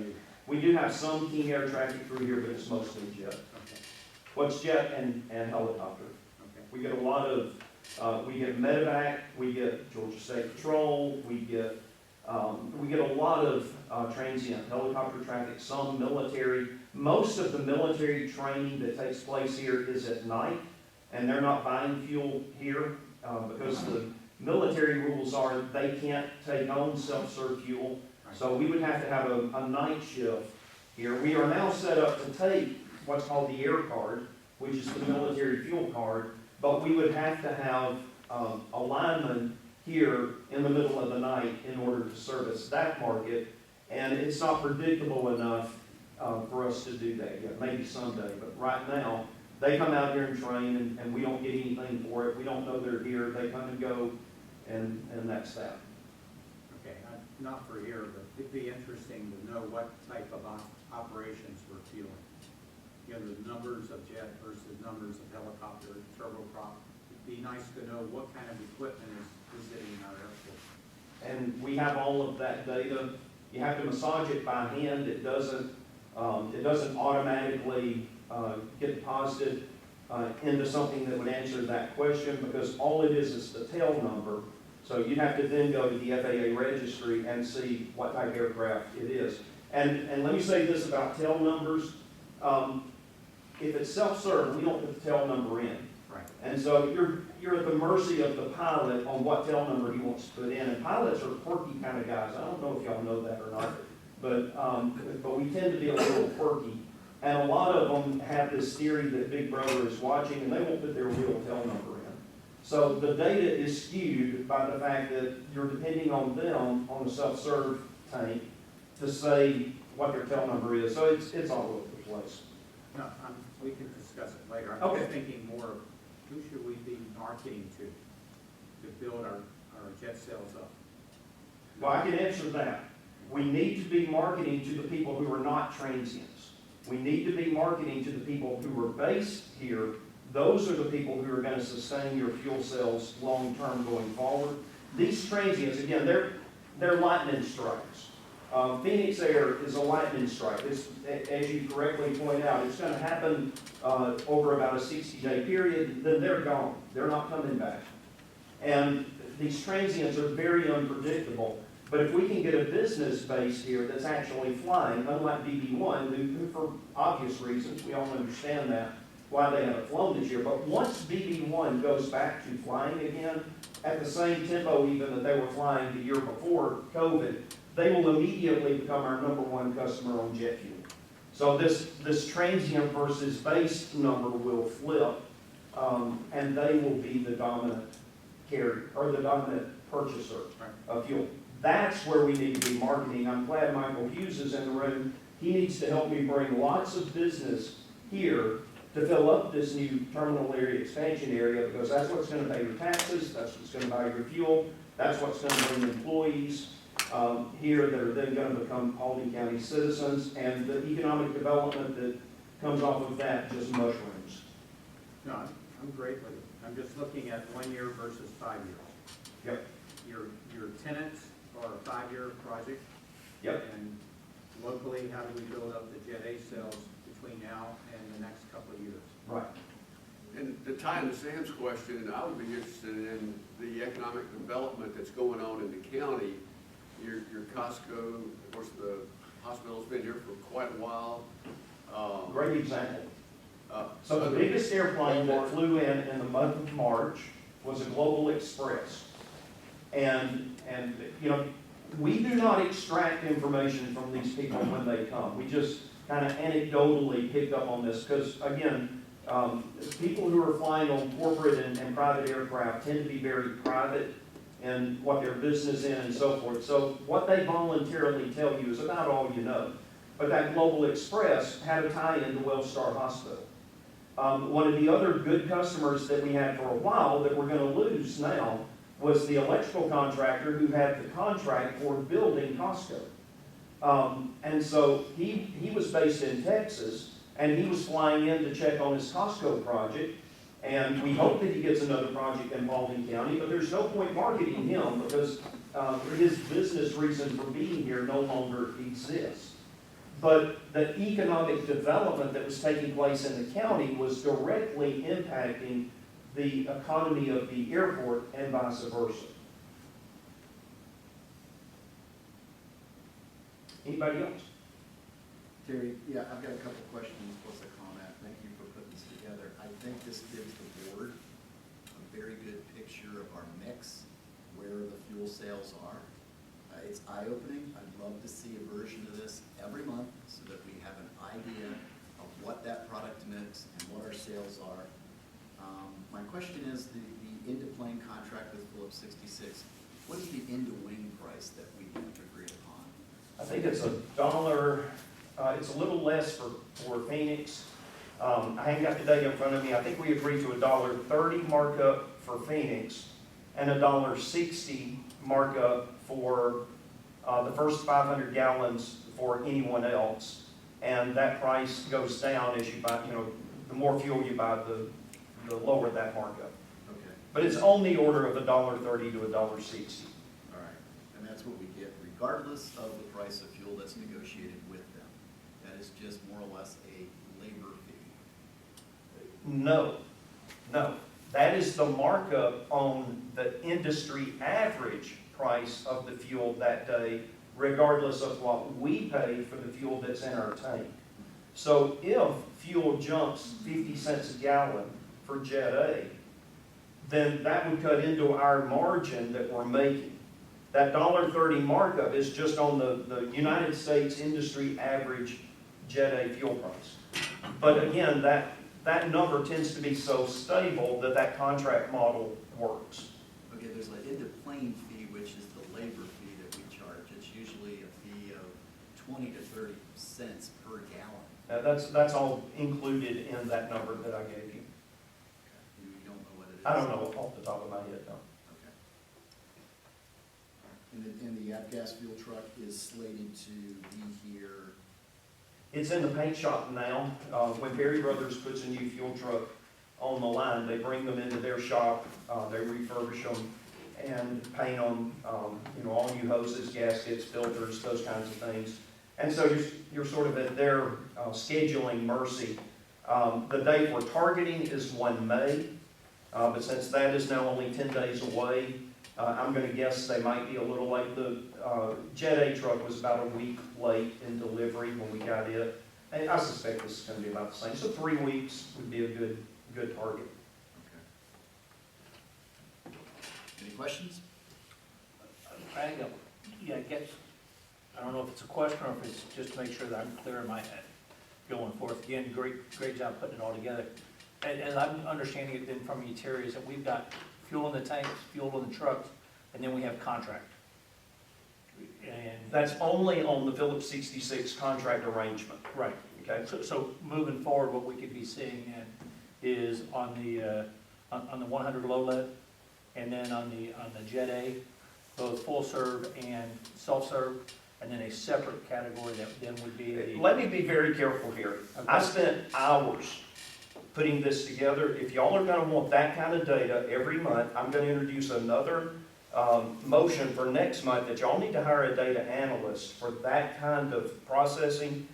We do have some King Air traffic through here, but it's mostly jet. Okay, What's jet and helicopter? okay. We get a lot of, we get medevac, we get Georgia State Patrol, we get a lot of transient helicopter traffic, some military. Most of the military training that takes place here is at night, and they're not buying fuel here because the military rules are they can't take on self-serve fuel. So we would have to have a night shift here. We are now set up to take what's called the air card, which is the military fuel card, but we would have to have a lineman here in the middle of the night in order to service that market, and it's not predictable enough for us to do that yet, maybe someday, but right now, they come out here and train, and we don't get anything for it. We don't know they're here. They come and go, and that's that. Okay, not for here, but it'd be interesting to know what type of operations we're fueling. You know, the numbers of jet versus numbers of helicopter, turboprop. It'd be nice to know what kind of equipment is visiting our airport. And we have all of that data. You have to massage it by hand. It doesn't automatically get deposited into something that would answer that question, because all it is the tail number. So you'd have to then go to the FAA registry and see what type of aircraft it is. And let me say this about tail numbers. If it's self-serve, we don't put the tail number in. Right. And so you're at the mercy of the pilot on what tail number he wants to put in. And pilots are quirky kind of guys. I don't know if y'all know that or not, but we tend to be a little quirky. And a lot of them have this theory that Big Brother is watching, and they won't put their real tail number in. So the data is skewed by the fact that you're depending on them on the self-serve tank to say what their tail number is. So it's all over the place. No, we can discuss it later. I'm Okay. just thinking more of who should we be marketing to build our jet sales up? Well, I can answer that. We need to be marketing to the people who are not transients. We need to be marketing to the people who are based here. Those are the people who are going to sustain your fuel sales long-term going forward. These transients, again, they're lightning strikes. Phoenix Air is a lightning strike. It's, as you correctly point out, it's going to happen over about a 60-day period, then they're gone. They're not coming back. And these transients are very unpredictable. But if we can get a business base here that's actually flying, unlike BB1, who for obvious reasons, we all understand that, why they haven't flown this year. But once BB1 goes back to flying again, at the same tempo even that they were flying the year before COVID, they will immediately become our #1 customer on jet fuel. So this transient versus base number will flip, and they will be the dominant carrier, or the dominant purchaser of fuel. That's where we need to be marketing. I'm glad Michael Hughes is in the room. He needs to help me bring lots of business here to fill up this new terminal area expansion area, because that's what's gonna pay your taxes, that's what's gonna buy your fuel, that's what's gonna bring employees here that are then gonna become Paulding County citizens, and the economic development that comes off of that just mushrooms. No, I'm great with it. I'm just looking at 1 year versus 5 years. Yep. Your tenants are a 5-year project. Yep. And locally, how do we build up the Jet A sales between now and the next couple of years? Right. And to tie into Sam's question, I would be interested in the economic development that's going on in the county. Your Costco, of course, the hospital's been here for quite a while. Great example. So the biggest airplane that flew in the month of March was a Global Express. And you know, we do not extract information from these people when they come. We just kind of anecdotally picked up on this, because again, people who are flying on corporate and private aircraft tend to be very private in what their business in and so forth. So what they voluntarily tell you is about all you know. But that Global Express had a tie-in to Wellstar Hospital. One of the other good customers that we had for a while that we're going to lose now was the electrical contractor who had the contract for building Costco. And so he was based in Texas, and he was flying in to check on his Costco project. And we hope that he gets another project in Paulding County, but there's no point marketing him because his business reason for being here no longer exists. But the economic development that was taking place in the county was directly impacting the economy of the airport and vice versa. Anybody else? Terry, yeah, I've got a couple questions plus a comment. Thank you for putting this together. I think this gives the board a very good picture of our mix, where the fuel sales are. It's eye-opening. I'd love to see a version of this every month so that we have an idea of what that product mix and what our sales are. My question is the end-to-plane contract with Phillips 66. What is the end-to-wing price that we have agreed upon? I think it's $1. It's a little less for Phoenix. I haven't got the data in front of me. I think we agreed to $1.30 markup for Phoenix and $1.60 markup for the first 500 gallons for anyone else. And that price goes down as you buy, you know, the more fuel you buy, the lower that markup. Okay. But it's on the order of $1.30 to $1.60. All right, and that's what we get regardless of the price of fuel that's negotiated with them. That is just more or less a labor fee. No. That is the markup on the industry average price of the fuel that day, regardless of what we pay for the fuel that's in our tank. So if fuel jumps 50 cents a gallon for Jet A, then that would cut into our margin that we're making. That $1.30 markup is just on the United States industry average Jet A fuel price. But again, that number tends to be so stable that contract model works. Okay, there's an end-to-plane fee, which is the labor fee that we charge. It's usually a fee of 20 to 30 cents per gallon. That's all included in that number that I gave you. You don't know what it is? I don't know off the top of my head, no. Okay. And the avgas fuel truck is slated to be here. It's in the paint shop now. When Berry Brothers puts a new fuel truck on the line, they bring them into their shop, they refurbish them and paint them, you know, all new hoses, gaskets, filters, those kinds of things. And so you're sort of at their scheduling mercy. The date we're targeting is 1 May, but since that is now only 10 days away, I'm gonna guess they might be a little late. The Jet A truck was about a week late in delivery when we got it. And I suspect this is gonna be about the same. So 3 weeks would be a good target. Okay. Any questions? I guess, I don't know if it's a question or if it's just to make sure that I'm clear in my head going forth. Again, great job putting it all together. And I'm understanding it then from you, Terry, is that we've got fuel in the tanks, fuel in the trucks, and then we have contract. And That's only on the Phillips 66 contract arrangement. right. Okay? So moving forward, what we could be seeing then is on the 100 low lead, and then on the Jet A, both full serve and self-serve, and then a separate category that then would be the. Let me be very careful here. I Okay. spent hours putting this together. If y'all are gonna want that kind of data every month, I'm gonna introduce another motion for next month that y'all need to hire a data analyst for that kind of processing.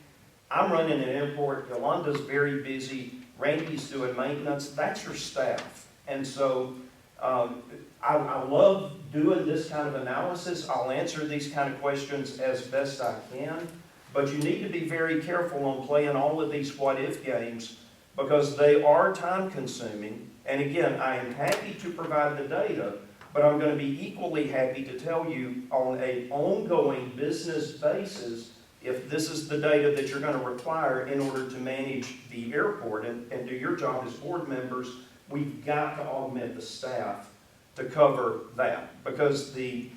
I'm running an import, Yolanda's very busy, Randy's doing maintenance, that's your staff. And so, I love doing this kind of analysis. I'll answer these kind of questions as best I can, but you need to be very careful on playing all of these what-if games because they are time-consuming. And again, I am happy to provide the data, but I'm going to be equally happy to tell you on an ongoing business basis if this is the data that you're going to require in order to manage the airport and do your job as board members. We've got to augment the staff to cover that because the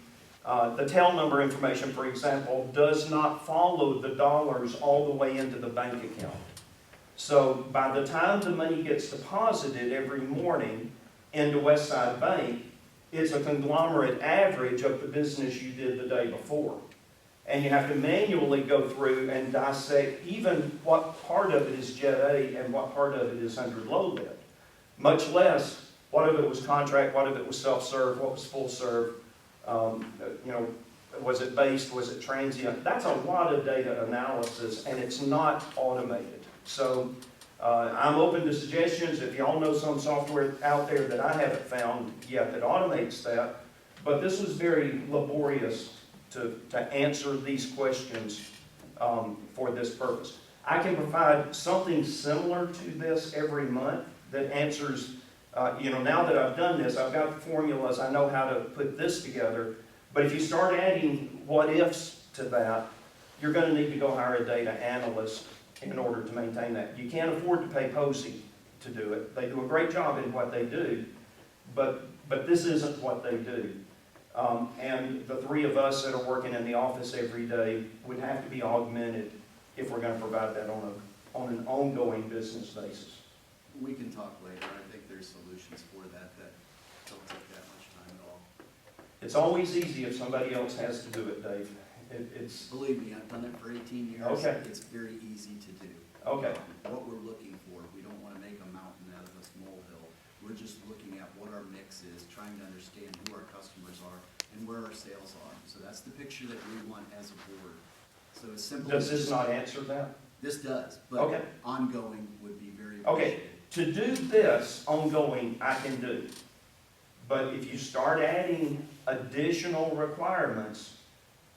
tail number information, for example, does not follow the dollars all the way into the bank account. So by the time the money gets deposited every morning into Westside Bank, it's a conglomerate average of the business you did the day before. And you have to manually go through and dissect even what part of it is Jet A and what part of it is 100 low lead. Much less, what of it was contract, what of it was self-serve, what was full serve, was it based, was it transient? That's a lot of data analysis and it's not automated. So I'm open to suggestions. If y'all know some software out there that I haven't found yet that automates that, but this was very laborious to answer these questions for this purpose. I can provide something similar to this every month that answers, now that I've done this, I've got the formulas, I know how to put this together, but if you start adding what-ifs to that, you're going to need to go hire a data analyst in order to maintain that. You can't afford to pay Posey to do it. They do a great job in what they do, but this isn't what they do. And the three of us that are working in the office every day would have to be augmented if we're going to provide that on an ongoing business basis. We can talk later. I think there's solutions for that don't take that much time at all. It's always easy if somebody else has to do it, Dave. It's, Believe me, I've done it for 18 years. Okay. It's very easy to do. okay, What we're looking for, we don't want to make a mountain out of a molehill. We're just looking at what our mix is, trying to understand who our customers are and where our sales are. So that's the picture that we want as a board. So as simple as. does this not answer that? This does, Okay. but ongoing would be very Okay. appreciated. To do this ongoing, I can do. But if you start adding additional requirements,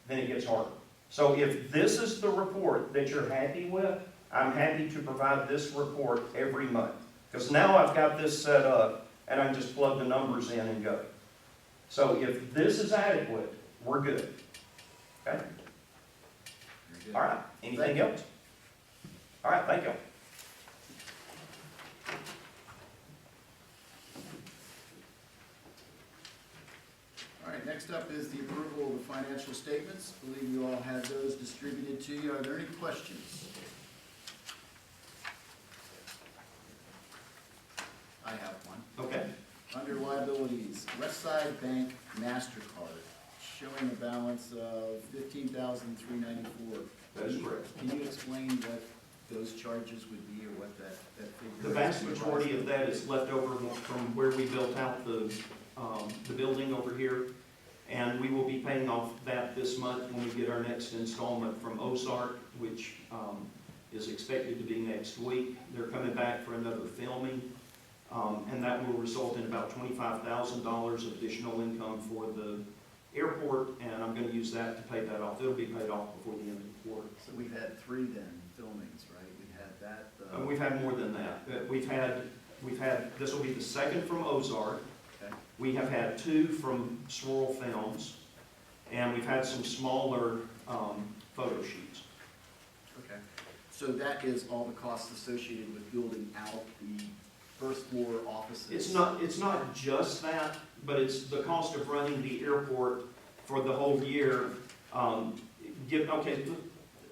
then it gets harder. So if this is the report that you're happy with, I'm happy to provide this report every month. Because now I've got this set up, and I can just plug the numbers in and go. So if this is adequate, we're good. Okay? Very good. All right. Anything else? All right, thank you. All right, next up is the approval of the financial statements. I believe you all had those distributed to you. Are there any questions? I have one. Okay. Under liabilities, Westside Bank MasterCard, showing a balance of $15,394. That is correct. Can you explain what those charges would be or what that figure is? The vast majority of that is left over from where we built out the building over here. And we will be paying off that this month when we get our next installment from Ozark, which is expected to be next week. They're coming back for another filming. And that will result in about $25,000 of additional income for the airport, and I'm gonna use that to pay that off. It'll be paid off before the end of the quarter. So we've had 3 then, filmings, right? We've had that. And we've had more than that. We've had, this will be the second from Ozark. Okay. We have had 2 from Swirl Films, and we've had some smaller photo shoots. Okay. So that is all the costs associated with building out the first floor offices? It's not just that, but it's the cost of running the airport for the whole year.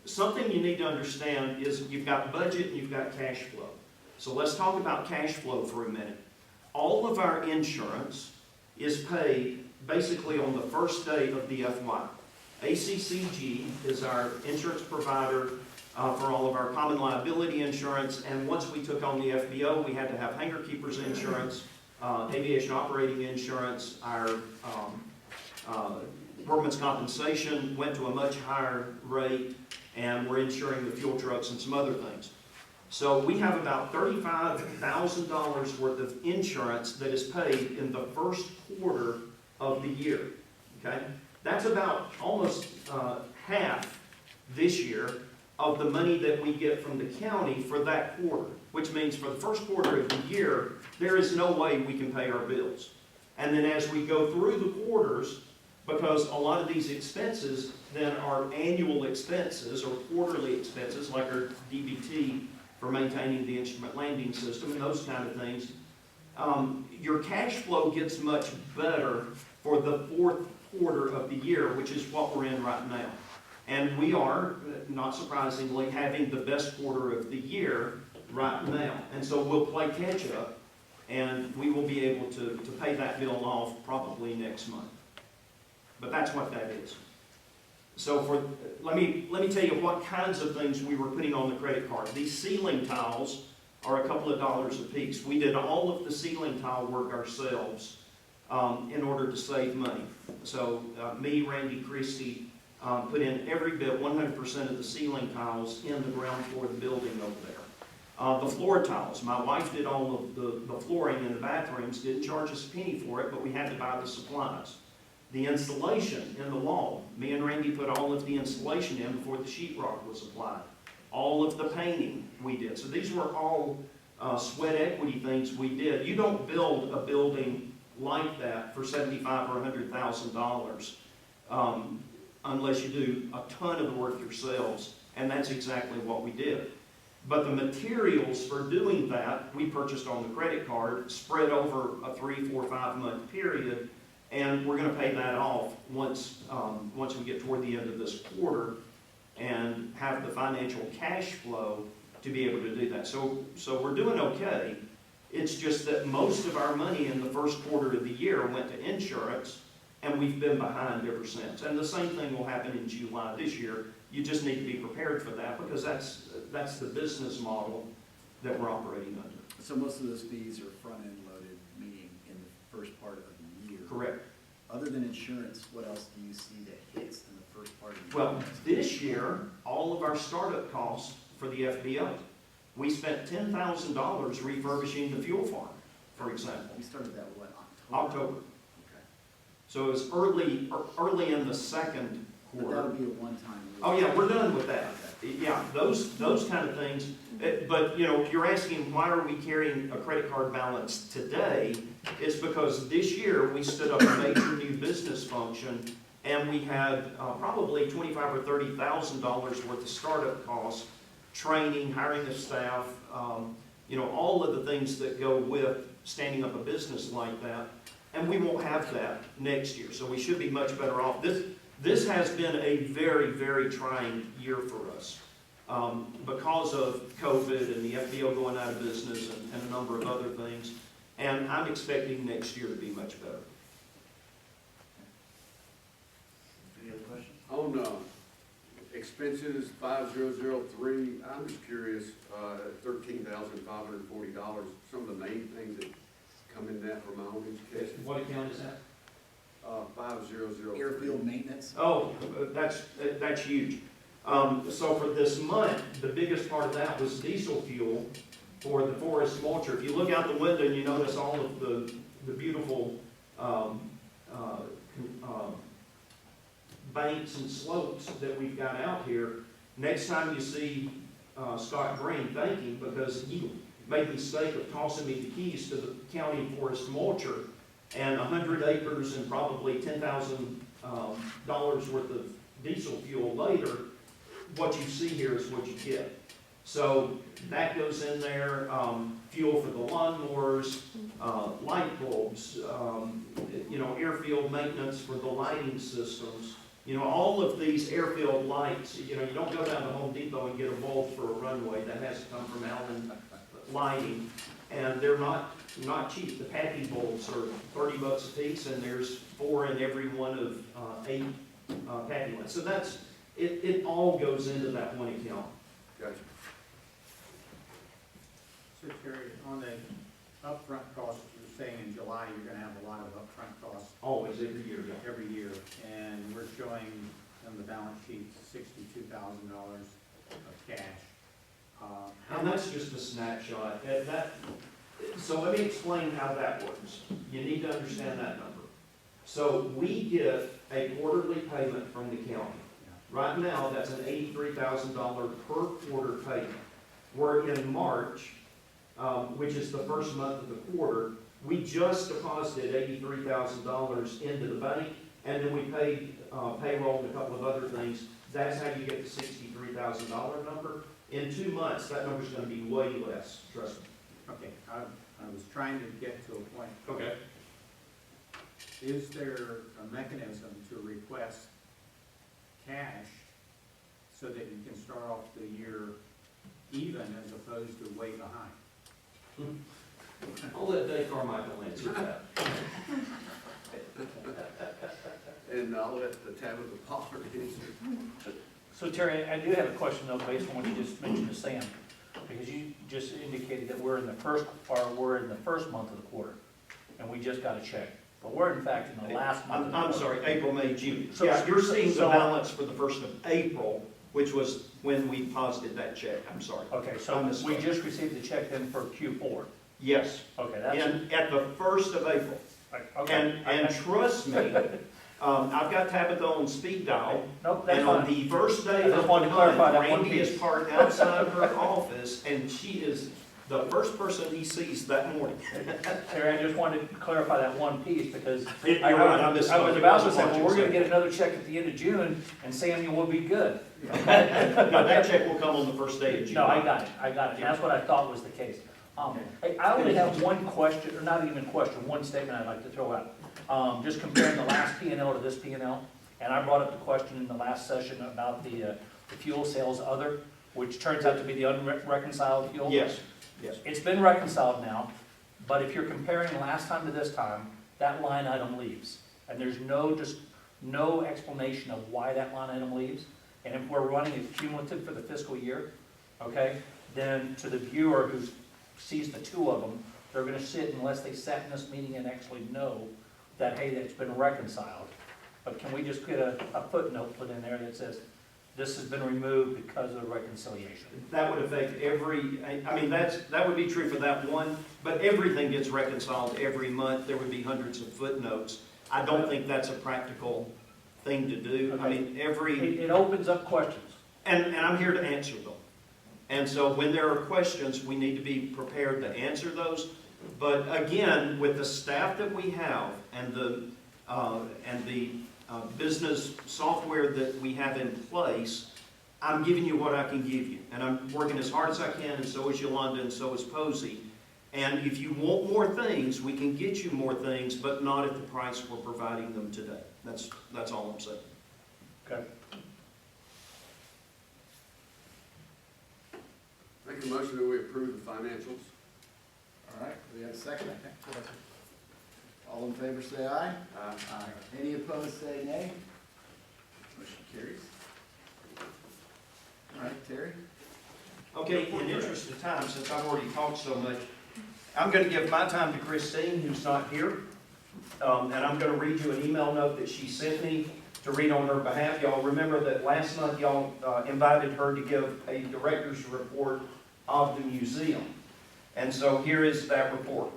Something you need to understand is you've got budget and you've got cash flow. So let's talk about cash flow for a minute. All of our insurance is paid basically on the first day of the FY. ACCG is our insurance provider for all of our common liability insurance, and once we took on the FBO, we had to have hangar keepers insurance, aviation operating insurance, our workman's compensation went to a much higher rate, and we're insuring the fuel trucks and some other things. So we have about $35,000 worth of insurance that is paid in the first quarter of the year, okay? That's about almost half this year of the money that we get from the county for that quarter, which means for the first quarter of the year, there is no way we can pay our bills. And then as we go through the quarters, because a lot of these expenses then are annual expenses or quarterly expenses, like our DBT for maintaining the instrument landing system and those kind of things, your cash flow gets much better for the fourth quarter of the year, which is what we're in right now. And we are, not surprisingly, having the best quarter of the year right now. And so we'll play catch up, and we will be able to pay that bill off probably next month. But that's what that is. So let me tell you what kinds of things we were putting on the credit card. These ceiling tiles are a couple of dollars a piece. We did all of the ceiling tile work ourselves in order to save money. So me, Randy Christie, put in every bit, 100% of the ceiling tiles in the ground floor of the building over there. The floor tiles, my wife did all of the flooring in the bathrooms, didn't charge us a penny for it, but we had to buy the supplies. The insulation in the wall, me and Randy put all of the insulation in before the sheetrock was applied. All of the painting we did. So these were all sweat equity things we did. You don't build a building like that for $75,000 or $100,000 unless you do a ton of the work yourselves, and that's exactly what we did. But the materials for doing that, we purchased on the credit card, spread over a 3, 4, 5 month period, and we're going to pay that off once we get toward the end of this quarter and have the financial cash flow to be able to do that. So we're doing okay. It's just that most of our money in the first quarter of the year went to insurance, and we've been behind ever since. And the same thing will happen in July this year. You just need to be prepared for that, because that's the business model that we're operating under. So most of those fees are front-end loaded, meaning in the first part of the year. Correct. Other than insurance, what else do you see that hits in the first part of the year? Well, this year, all of our startup costs for the FBO, we spent $10,000 refurbishing the fuel farm, for example. We started that, what, October? October. Okay. So it was early in the second But quarter. that'll be a one-time. Oh, yeah, we're done with that. Yeah, those kind of things. But, you know, you're asking why are we carrying a credit card balance today? It's because this year we stood up a major new business function, and we had probably $25,000 or $30,000 worth of startup costs, training, hiring of staff, you know, all of the things that go with standing up a business like that. And we won't have that next year, so we should be much better off. This has been a very, very trying year for us because of COVID and the FBO going out of business and a number of other things. And I'm expecting next year to be much better. Any other questions? On expenses 5003, I'm just curious, $13,540, some of the main things that come in that for my own education. What account is that? 5003. Airfield maintenance? Oh, that's huge. So for this month, the biggest part of that was diesel fuel, for the forest mulcher. If you look out the window and you notice all of the beautiful banks and slopes that we've got out here, next time you see Scott Green, thank him, because he made the mistake of tossing me the keys to the county forest mulcher, and 100 acres and probably $10,000 worth of diesel fuel later, what you see here is what you get. So that goes in there, fuel for the lawnmowers, light bulbs, airfield maintenance for the lighting systems. All of these airfield lights, you don't go down to Home Depot and get a bulb for a runway. That has to come from Allen Lighting, and they're not cheap. The Pappy bulbs are $30 a piece, and there's 4 in every one of 8 Pappy lights. So it all goes into that one account. Gotcha. So Terry, on the upfront costs, you're saying in July you're gonna have a lot of upfront costs Always, every year, yeah. every year, and we're showing on the balance sheet $62,000 of cash. How And much? that's just a snapshot. So let me explain how that works. You need to understand that number. So we get a quarterly payment from the county. Right now, that's an $83,000 per quarter payment. We're in March, which is the first month of the quarter, we just deposited $83,000 into the bank, and then we paid payroll and a couple of other things. That's how you get the $63,000 number. In 2 months, that number's gonna be way less, trust me. Okay, I was trying to get to a point. Okay. Is there a mechanism to request cash so that you can start off the year even as opposed to way behind? I'll let Dave Carmichael answer that. And I'll let the Tabitha Pollard answer. So Terry, I do have a question though, based on what you just mentioned to Sam, because you just indicated that we're in the first month of the quarter, and we just got a check. But we're in fact in the last month of the I'm quarter. sorry, April, May, June. So- Yeah, you're seeing the so- balance for the 1st of April, which was when we deposited that check. I'm sorry. Okay, I so misspoke. we just received the check then for Q4. Yes, Okay, that's, at the 1st of April. okay. And trust me, I've got Tabitha on speed dial, Nope, that's and on fine. the first day I just of the wanted to clarify month, that one Randy is piece. parked outside her office, and she is the first person he sees that morning. Terry, I just wanted to clarify that one piece, because You're right, I misspoke. I was It about to wasn't say, what well, you we're gonna said. get another check at the end of June, and Samuel will be good. No, that check will come on the first day of June. No, I got it, and that's what I thought was the case. I only have one question, or not even a question, one statement I'd like to throw out. Just comparing the last P&L to this P&L, and I brought up the question in the last session about the fuel sales other, which turns out to be the unreconciled fuel. Yes, yes. It's been reconciled now, but if you're comparing last time to this time, that line item leaves. And there's no explanation of why that line item leaves. And if we're running it cumulative for the fiscal year, okay, then to the viewer who sees the two of them, they're gonna sit unless they sat in this meeting and actually know that, hey, that's been reconciled. But can we just get a footnote put in there that says, this has been removed because of the reconciliation? That would affect that would be true for that one, but everything gets reconciled every month. There would be hundreds of footnotes. I don't think that's a practical thing to do. I mean, It opens up questions. and I'm here to answer them. And so when there are questions, we need to be prepared to answer those. But again, with the staff that we have and the business software that we have in place, I'm giving you what I can give you. And I'm working as hard as I can, and so is Yolanda, and so is Posey. And if you want more things, we can get you more things, but not at the price we're providing them today. That's all I'm saying. Okay. Make a motion that we approve the financials. All right, we have a second? All in favor, say aye. Aye. Any opposed, say nay. Motion carries. All right, Terry? Okay, in interest of time, since I've already talked so much, I'm going to give my time to Christine, who's not here. And I'm going to read you an email note that she sent me to read on her behalf. Y'all remember that last month y'all invited her to give a director's report of the museum. And so here is that report.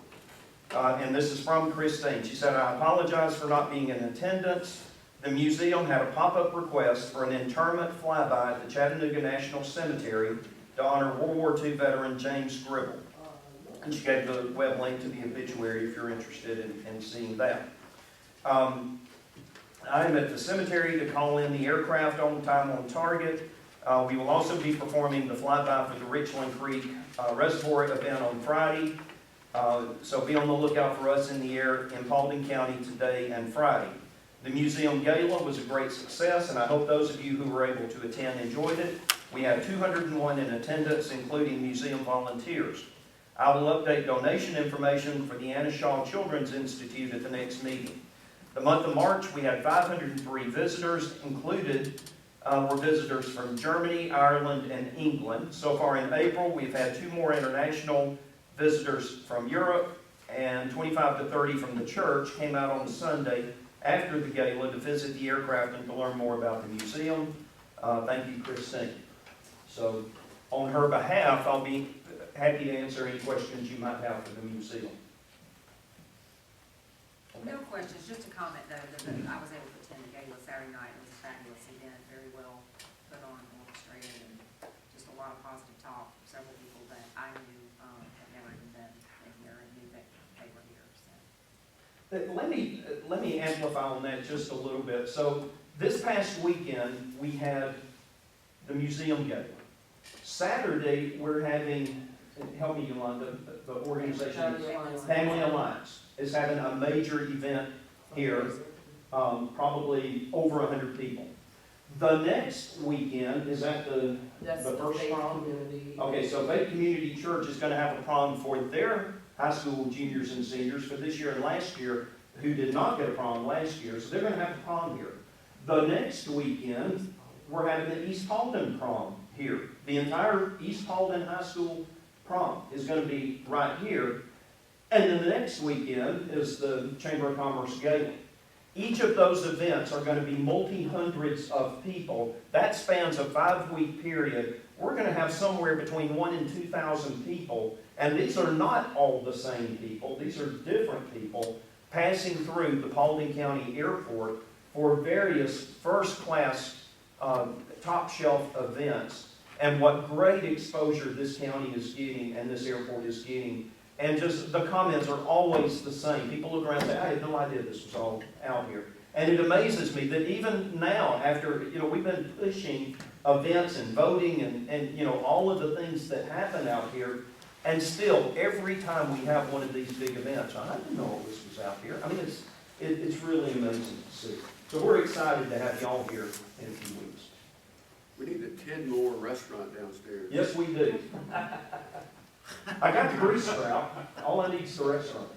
And this is from Christine. She said, I apologize for not being in attendance. The museum had a pop-up request for an interment flyby at the Chattanooga National Cemetery to honor World War II veteran James Gribble. And she gave the web link to the obituary if you're interested in seeing that. I am at the cemetery to call in the aircraft on time on target. We will also be performing the flyby for the Richland Creek Reservoir event on Friday. So be on the lookout for us in the air in Paulding County today and Friday. The museum gala was a great success, and I hope those of you who were able to attend enjoyed it. We had 201 in attendance, including museum volunteers. I will update donation information for the Anna Shaw Children's Institute at the next meeting. The month of March, we had 503 visitors. Included were visitors from Germany, Ireland, and England. So far in April, we've had 2 more international visitors from Europe, and 25 to 30 from the church came out on Sunday after the gala to visit the aircraft and to learn more about the museum. Thank you, Christine. So on her behalf, I'll be happy to answer any questions you might have for the museum. No questions, just a comment though, that I was able to attend the gala Saturday night. It was a fabulous event, very well put on, orchestrated, and just a lot of positive talk. Several people that I knew had never even been in here and knew that they were here, so. Let me amplify on that just a little bit. So this past weekend, we had the museum gala. Saturday, we're having, help me, Yolanda, the organization, Family Alliance is having a major event here, probably over 100 people. The next weekend is at the first prom. Okay, so Faith Community Church is going to have a prom for their high school juniors and seniors for this year and last year, who did not get a prom last year, so they're going to have a prom here. The next weekend, we're having the East Paulding prom here. The entire East Paulding High School prom is going to be right here. And then the next weekend is the Chamber of Commerce Gala. Each of those events are going to be multi-hundreds of people. That spans a 5-week period. We're going to have somewhere between 1,000 and 2,000 people. And these are not all the same people. These are different people passing through the Paulding County Airport for various first-class, top-shelf events. And what great exposure this county is getting and this airport is getting. And just the comments are always the same. People look around and say, I had no idea this was all out here. And it amazes me that even now, after, we've been pushing events and voting and all of the things that happen out here, and still, every time we have one of these big events, I didn't know this was out here. I mean, it's really amazing to see. So we're excited to have y'all here in a few weeks. We need the Tidmore restaurant downstairs. Yes, we do. I got the grease trap. All I need is the restaurant.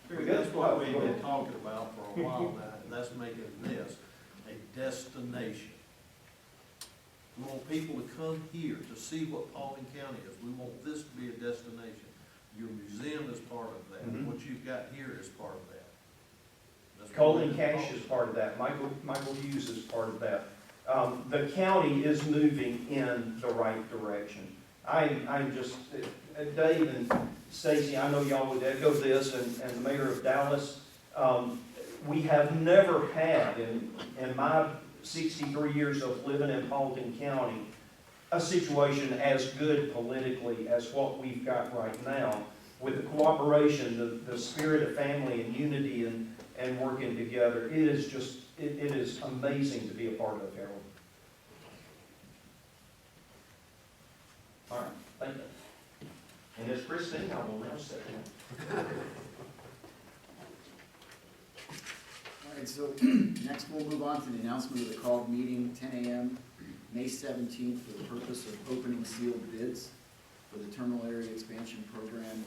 That's what we've been talking about for a while now, and that's making this a destination. We want people to come here to see what Paulding County is. We want this to be a destination. Your museum is part of that. Mhm. What you've got here is part of that. That's what Colin we've Cash been is part of that. Michael Hughes is part of that. The county is moving in the right direction. I'm just, Dave and Stacy, I know y'all would echo this, and the mayor of Dallas. We have never had, in my 63 years of living in Paulding County, a situation as good politically as what we've got right now, with the cooperation, the spirit of family and unity and working together. It is just, it is amazing to be a part of, Harold. All right, thank you. And as Christine, I will now step in. All right, so next we'll move on to the announcement of the called meeting, 10 a.m., May 17th, for the purpose of opening sealed bids for the terminal area expansion program,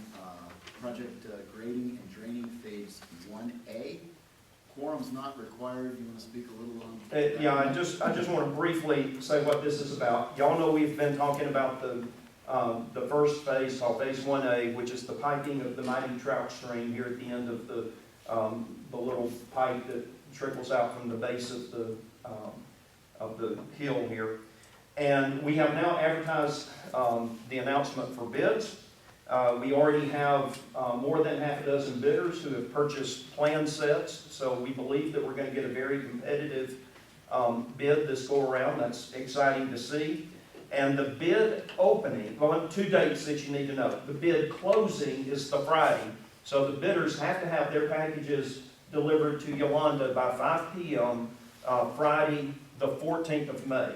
project grading and draining phase 1A. Quorum's not required. You want to speak a little on that? Yeah, I just want to briefly say what this is about. Y'all know we've been talking about the first phase, called phase 1A, which is the piping of the mighty trout stream here at the end of the little pipe that trickles out from the base of the hill here. And we have now advertised the announcement for bids. We already have more than half a dozen bidders who have purchased plan sets, so we believe that we're going to get a very competitive bid this go around. That's exciting to see. And the bid opening, well, 2 dates that you need to know. The bid closing is the Friday, so the bidders have to have their packages delivered to Yolanda by 5 p.m. Friday, the 14th of May.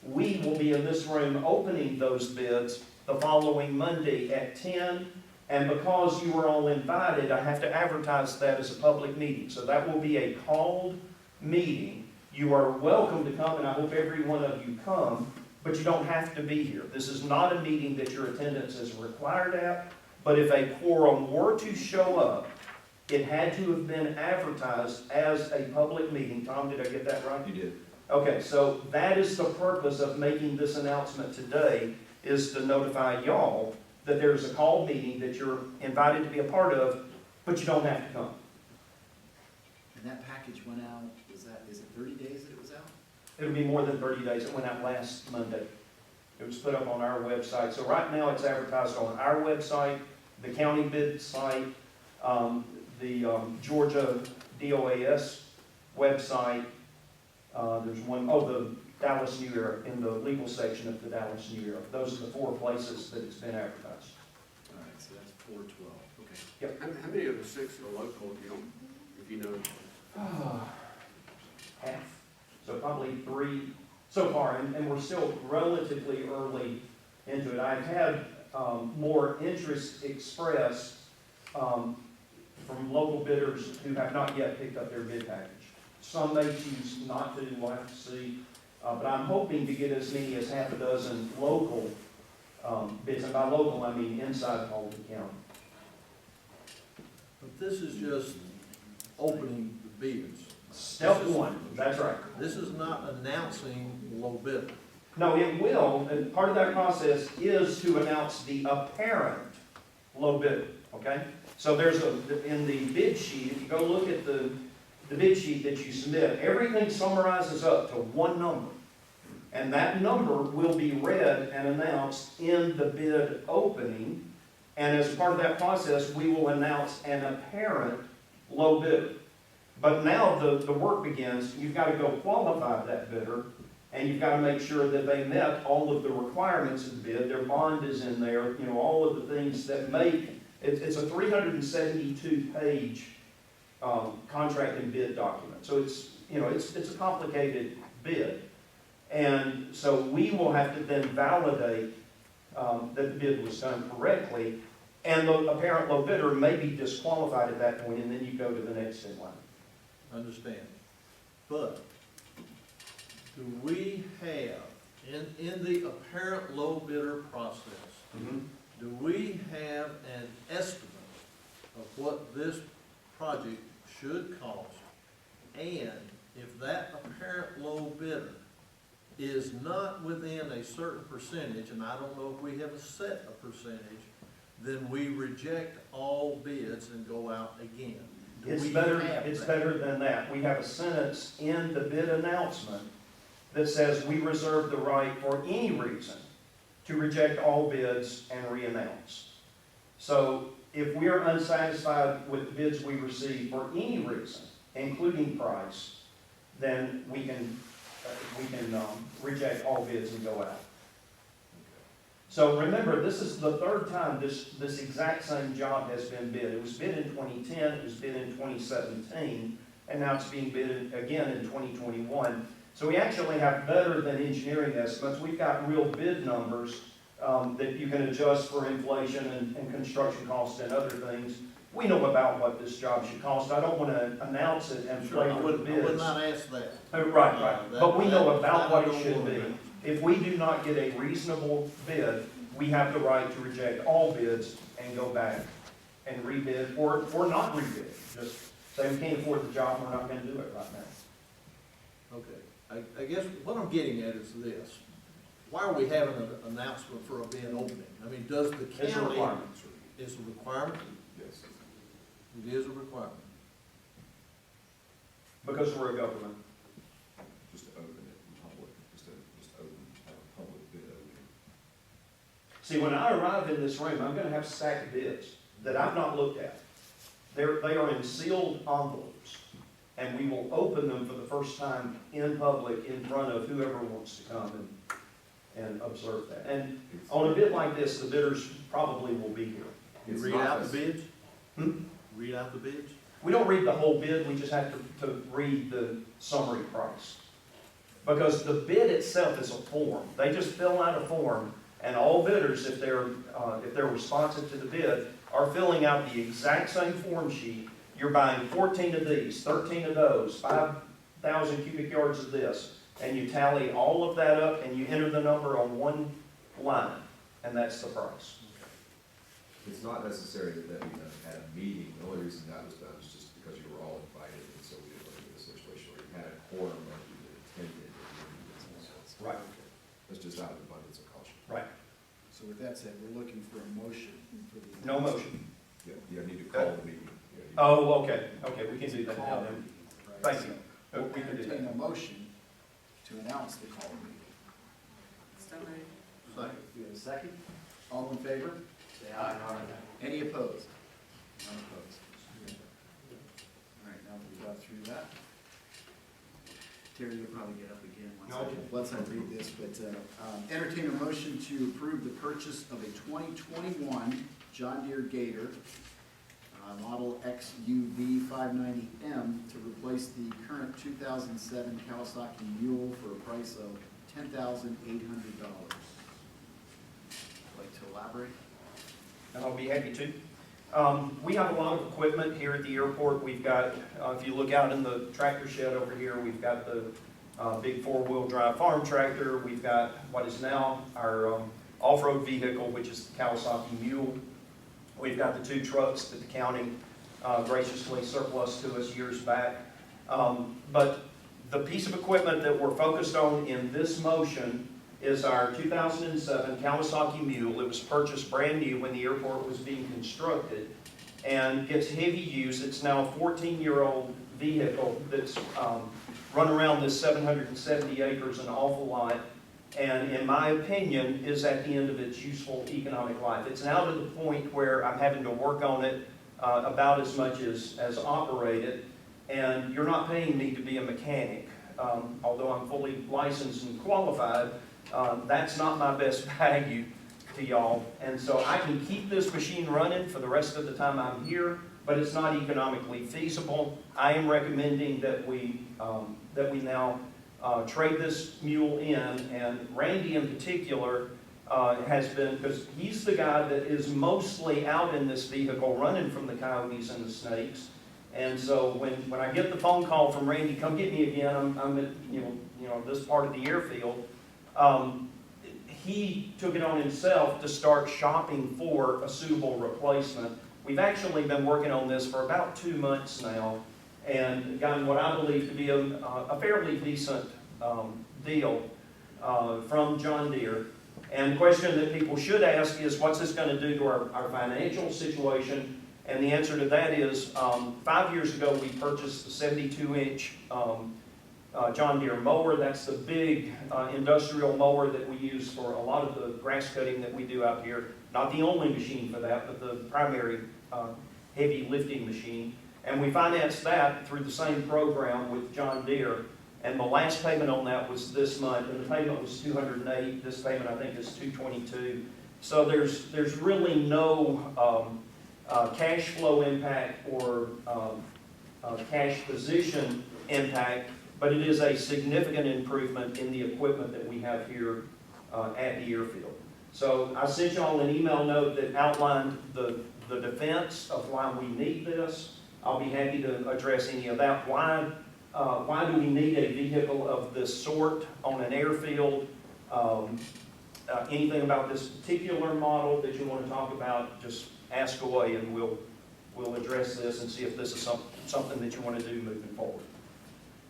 We will be in this room opening those bids the following Monday at 10, and because you were all invited, I have to advertise that as a public meeting. So that will be a called meeting. You are welcome to come, and I hope every one of you come, but you don't have to be here. This is not a meeting that your attendance is required at, but if a quorum were to show up, it had to have been advertised as a public meeting. Tom, did I get that right? You did. Okay, so that is the purpose of making this announcement today, is to notify y'all that there's a called meeting that you're invited to be a part of, but you don't have to come. And that package went out, is it 30 days that it was out? It'll be more than 30 days. It went out last Monday. It was put up on our website. So right now it's advertised on our website, the county bid site, the Georgia DOAS website. There's one, the Dallas New Era, in the legal section of the Dallas New Era. Those are the 4 places that it's been advertised. All right, so that's 4/12, okay. How many of the 6 are local, if you know? Half. So probably 3 so far, and we're still relatively early into it. I've had more interest expressed from local bidders who have not yet picked up their bid package. Some may choose not to, we'll have to see. But I'm hoping to get as many as half a dozen local bids, and by local I mean inside Halton County. But this is just opening the bids. Step 1, that's right. This is not announcing low bidder. No, it will, and part of that process is to announce the apparent low bidder, okay? So there's in the bid sheet, if you go look at the bid sheet that you submit, everything summarizes up to one number. And that number will be read and announced in the bid opening. And as part of that process, we will announce an apparent low bidder. But now the work begins. You've got to go qualify that bidder, and you've got to make sure that they met all of the requirements of the bid. Their bond is in there, all of the things that make, it's a 372-page contract and bid document. So it's a complicated bid. And so we will have to then validate that the bid was done correctly, and the apparent low bidder may be disqualified at that point, and then you go to the next in line. Understand. But do we have, in the apparent low bidder process, do we have an estimate of what this project should cost? And if that apparent low bidder is not within a certain percentage, and I don't know if we have a set a percentage, then we reject all bids and go out again. Do It's we better, have it's that? better than that. We have a sentence in the bid announcement that says we reserve the right for any reason to reject all bids and re-announce. So if we are unsatisfied with the bids we receive for any reason, including price, then we can reject all bids and go out. So remember, this is the 3rd time this exact same job has been bid. It was bid in 2010, it was bid in 2017, and now it's being bid again in 2021. So we actually have better than engineering estimates. We've got real bid numbers that you can adjust for inflation and construction costs and other things. We know about what this job should cost. I don't want to announce it and Sure, I flavor the would bids. not ask that. Right. But we know about what I it don't should want be. that. If we do not get a reasonable bid, we have the right to reject all bids and go back and rebid, or not rebid. Just say we can't afford the job, we're not going to do it right now. Okay, I guess what I'm getting at is this. Why are we having an announcement for a bid opening? I mean, does the county? It's a requirement. Is a requirement? Yes. It is a requirement. Because we're a government. Just to open it in public, just to open, have a See, when I arrive in this room, I'm gonna have a stack of bids that I've not looked at. They are in sealed envelopes, and we will open them for the first time in public in front of whoever wants to come and observe that. And on a bid like this, the bidders probably will be here. You read out the bids? Hmm? Read out the bids? We don't read the whole bid, we just have to read the summary price. Because the bid itself is a form. They just fill out a form, and all bidders, if they're responsive to the bid, are filling out the exact same form sheet. You're buying 14 of these, 13 of those, 5,000 cubic yards of this, and you tally all of that up, and you enter the number on one line, and that's the price. It's not necessary that we had a meeting. The only reason that was done is just because you were all invited, and so we didn't want to get a situation where you had a quorum of you that attended. Right. It's just out of abundance of caution. Right. So with that said, we're looking for a motion for the. No motion. Yeah, you need to call the meeting. Oh, okay, we can do that now Call then. meeting, right? Thank So you. We'll We can do entertain that. a motion to announce the call meeting. So moved. Second. Do we have a second? All in favor? Say aye. Any opposed? None opposed. All right, now that we got through that. Terry, you'll probably get up again once I read this, but entertain a motion to approve the purchase of a 2021 John Deere Gator, model XUV 590M, to replace the current 2007 Kawasaki Mule for a price of $10,800. Like to elaborate? I'll be happy to. We have a lot of equipment here at the airport. We've got, if you look out in the tractor shed over here, we've got the big four-wheel drive farm tractor. We've got what is now our off-road vehicle, which is the Kawasaki Mule. We've got the two trucks that the county graciously surplused to us years back. But the piece of equipment that we're focused on in this motion is our 2007 Kawasaki Mule. It was purchased brand new when the airport was being constructed, and it's heavy use. It's now a 14-year-old vehicle that's run around this 770 acres an awful lot, and in my opinion is at the end of its useful economic life. It's now to the point where I'm having to work on it about as much as operate it, and you're not paying me to be a mechanic. Although I'm fully licensed and qualified, that's not my best value to y'all. And so I can keep this machine running for the rest of the time I'm here, but it's not economically feasible. I am recommending that we now trade this mule in, and Randy in particular has been, because he's the guy that is mostly out in this vehicle running from the coyotes and the snakes. And so when I get the phone call from Randy, come get me again, I'm at this part of the airfield, he took it on himself to start shopping for a suitable replacement. We've actually been working on this for about 2 months now, and gotten what I believe to be a fairly decent deal from John Deere. And the question that people should ask is, what's this going to do to our financial situation? And the answer to that is, 5 years ago we purchased the 72-inch John Deere mower. That's the big industrial mower that we use for a lot of the grass cutting that we do out here. Not the only machine for that, but the primary heavy lifting machine. And we financed that through the same program with John Deere. And the last payment on that was this month, and the payment was $208. This payment, I think, is $222. So there's really no cash flow impact or cash position impact, but it is a significant improvement in the equipment that we have here at the airfield. So I sent y'all an email note that outlined the defense of why we need this. I'll be happy to address any of that. Why do we need a vehicle of this sort on an airfield? Anything about this particular model that you want to talk about, just ask away and we'll address this and see if this is something that you want to do moving forward.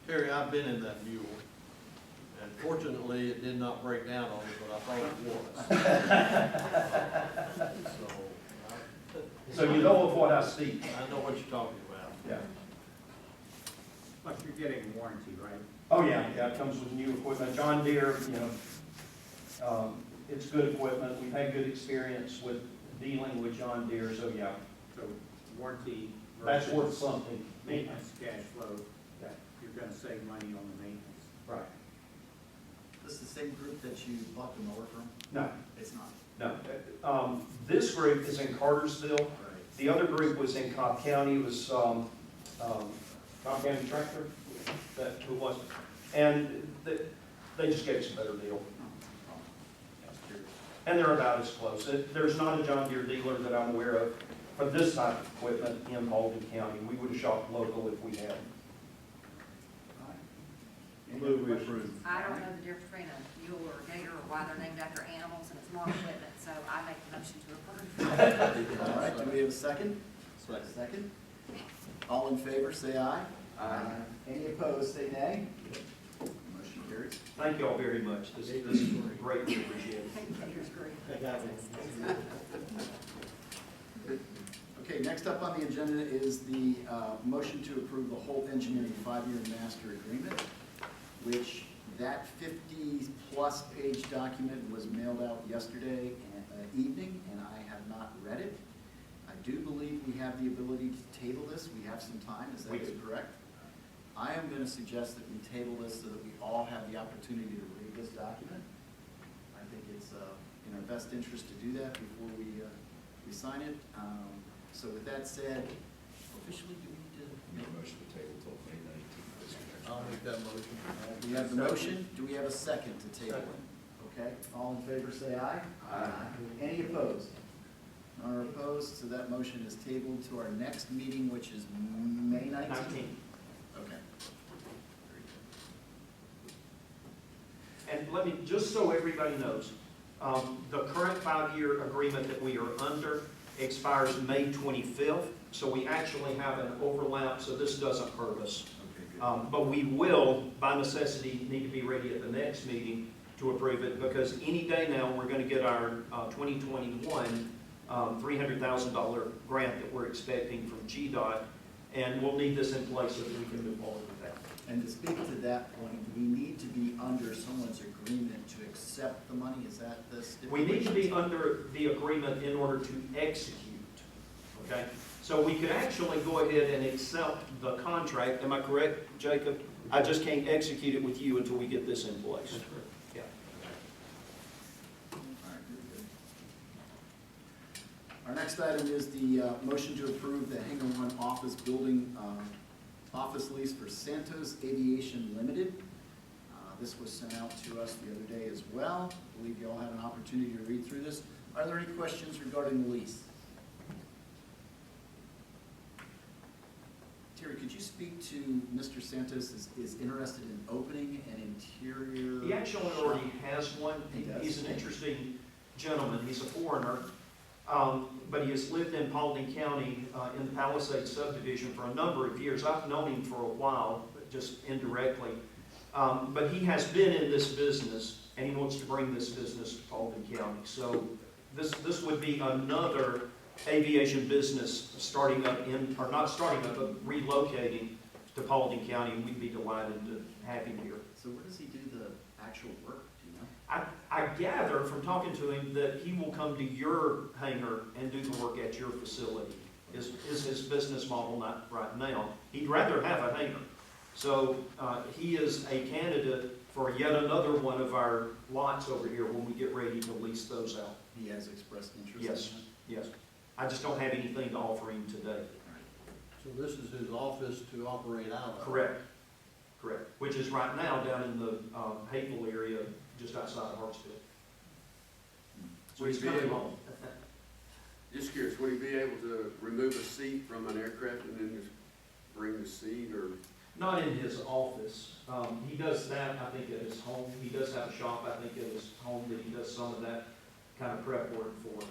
Terry, I've been in that mule, and fortunately, it did not break down on me, but I thought it was. So you know of what I speak. I know what you're talking about. Yeah. Plus, you're getting warranty, right? Oh yeah, it comes with new equipment. John Deere, it's good equipment. We've had good experience with dealing with John Deere, so yeah, So warranty that's worth versus something. maintenance cash flow, Yeah. you're gonna save money on the maintenance. Right. This is the same group that you bought the mower from? No, It's not. no. This group is in Cartersville. Right. The other group was in Cobb County, was, Cobb County Tractor, that, who was, and they just gave us a better deal. And they're about as close. There's not a John Deere dealer that I'm aware of for this type of equipment in Baldwin County. We would have shopped local if we had. Move we approve. I don't know the difference between a mule or a gator or why they're named after animals and it's lawn equipment, so I make the motion to approve. All right, do we have a second? Second. All in favor, say aye. Any opposed, say nay. Motion carries. Thank you all very much. This is greatly appreciated. Gator's great. Okay, next up on the agenda is the motion to approve the Holt Engineering 5-year master agreement, which that 50-plus page document was mailed out yesterday evening, and I have not read it. I do believe we have the ability to table this. We have some time, is We that do. correct? I am going to suggest that we table this so that we all have the opportunity to read this document. I think it's in our best interest to do that before we sign it. So with that said, officially, do we need to? Make a motion to table till May 19th. I'll make that motion. We have the motion, do we have a second to table it? Okay, all in favor, say aye. Any opposed? None are opposed, so that motion is tabled to our next meeting, which is May 19th? 19. Okay. And let me, just so everybody knows, the current 5-year agreement that we are under expires May 25th, so we actually have an overlap, so this doesn't hurt us. Okay, good. But we will, by necessity, need to be ready at the next meeting to approve it, because any day now, we're going to get our 2021 $300,000 grant that we're expecting from GDOT, and we'll need this in place so that we can move forward with that. And to speak to that point, do we need to be under someone's agreement to accept the money? Is that the We stipulation? need to be under the agreement in order to execute, okay? So we could actually go ahead and accept the contract, am I correct, Jacob? I just can't execute it with you until we get this in place. Yeah. All right, very good. Our next item is the motion to approve the Hangar One office building office lease for Santos Aviation Limited. This was sent out to us the other day as well. I believe you all had an opportunity to read through this. Are there any questions regarding the lease? Terry, could you speak to Mr. Santos is interested in opening an interior? He actually already has one. He does? He's an interesting gentleman. He's a foreigner, but he has lived in Paulding County in the Palisades subdivision for a number of years. I've known him for a while, but just indirectly. But he has been in this business, and he wants to bring this business to Paulding County. So this would be another aviation business starting up in, or not starting up, but relocating to Paulding County, and we'd be delighted to have him here. So where does he do the actual work, do you know? I gather from talking to him that he will come to your hangar and do the work at your facility, is his business model not right now. He'd rather have a hangar. So he is a candidate for yet another one of our lots over here when we get ready to lease those out. He has expressed interest in Yes. that? Yes. I just don't have anything to offer him today. So this is his office to operate out of? Correct. Correct. Which is right now down in the Hateville area, just outside of Hartsville. So he's coming home. Just curious, would he be able to remove a seat from an aircraft and then just bring the seat, or? Not in his office. He does that, I think, at his home. He does have a shop, I think, at his home that he does some of that kind of prep work for.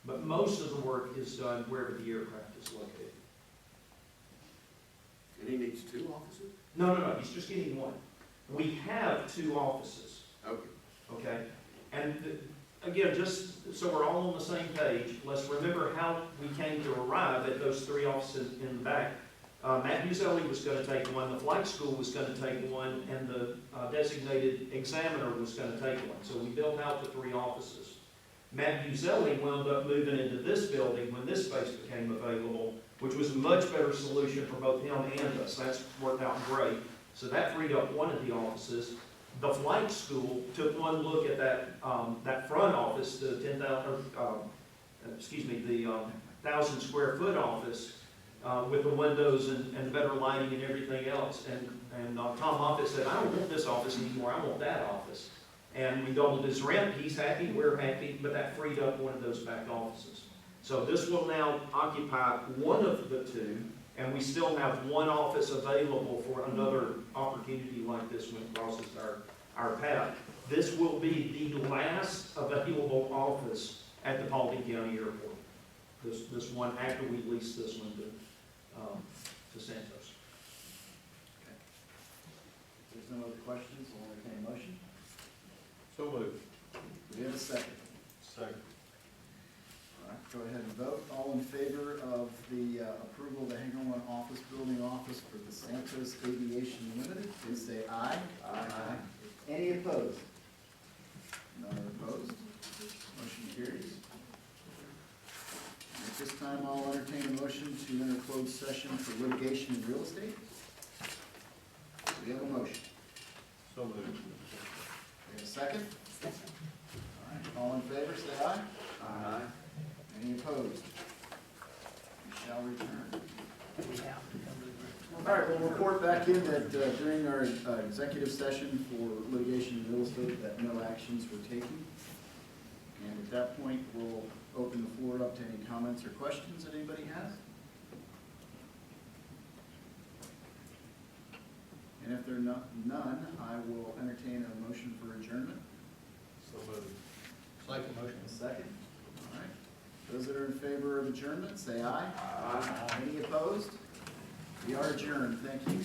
But most of the work is done wherever the aircraft is located. And he needs 2 offices? No, he's just getting one. We have 2 offices, Okay. okay? And again, just so we're all on the same page, let's remember how we came to arrive at those 3 offices in the back. Matt Buzelli was gonna take one, the flight school was gonna take one, and the designated examiner was gonna take one. So we built out the 3 offices. Matt Buzelli wound up moving into this building when this space became available, which was a much better solution for both him and us. That's worked out great. So that freed up one of the offices. The flight school took one look at that front office, the 1,000 square foot office, with the windows and better lighting and everything else. And Tom Moffitt said, I don't want this office anymore, I want that office. And we doubled his rent, he's happy, we're happy, but that freed up one of those back offices. So this will now occupy one of the 2, and we still have one office available for another opportunity like this when it crosses our path. This will be the last available office at the Paulding County Airport. This one after we lease this one to Santos. Okay. If there's no other questions, I'll entertain a motion. So moved. Do we have a second? Second. All right, go ahead and vote. All in favor of the approval of the Hangar One office building office for the Santos Aviation Limited, please say aye. Aye. Any opposed? None are opposed. Motion carries. At this time, I'll entertain a motion to enter closed session for litigation and real estate. Do we have a motion? So moved. We have a second? All right, all in favor, say aye. Aye. Any opposed? We shall return. We have to come to the. All right, we'll report back in that during our executive session for litigation and real estate, that no actions were taken. And at that point, we'll open the floor up to any comments or questions that anybody has. And if there are none, I will entertain a motion for adjournment. So moved. Second motion. A second. All right. Those that are in favor of adjournment, say aye. Aye. Any opposed? We are adjourned. Thank you.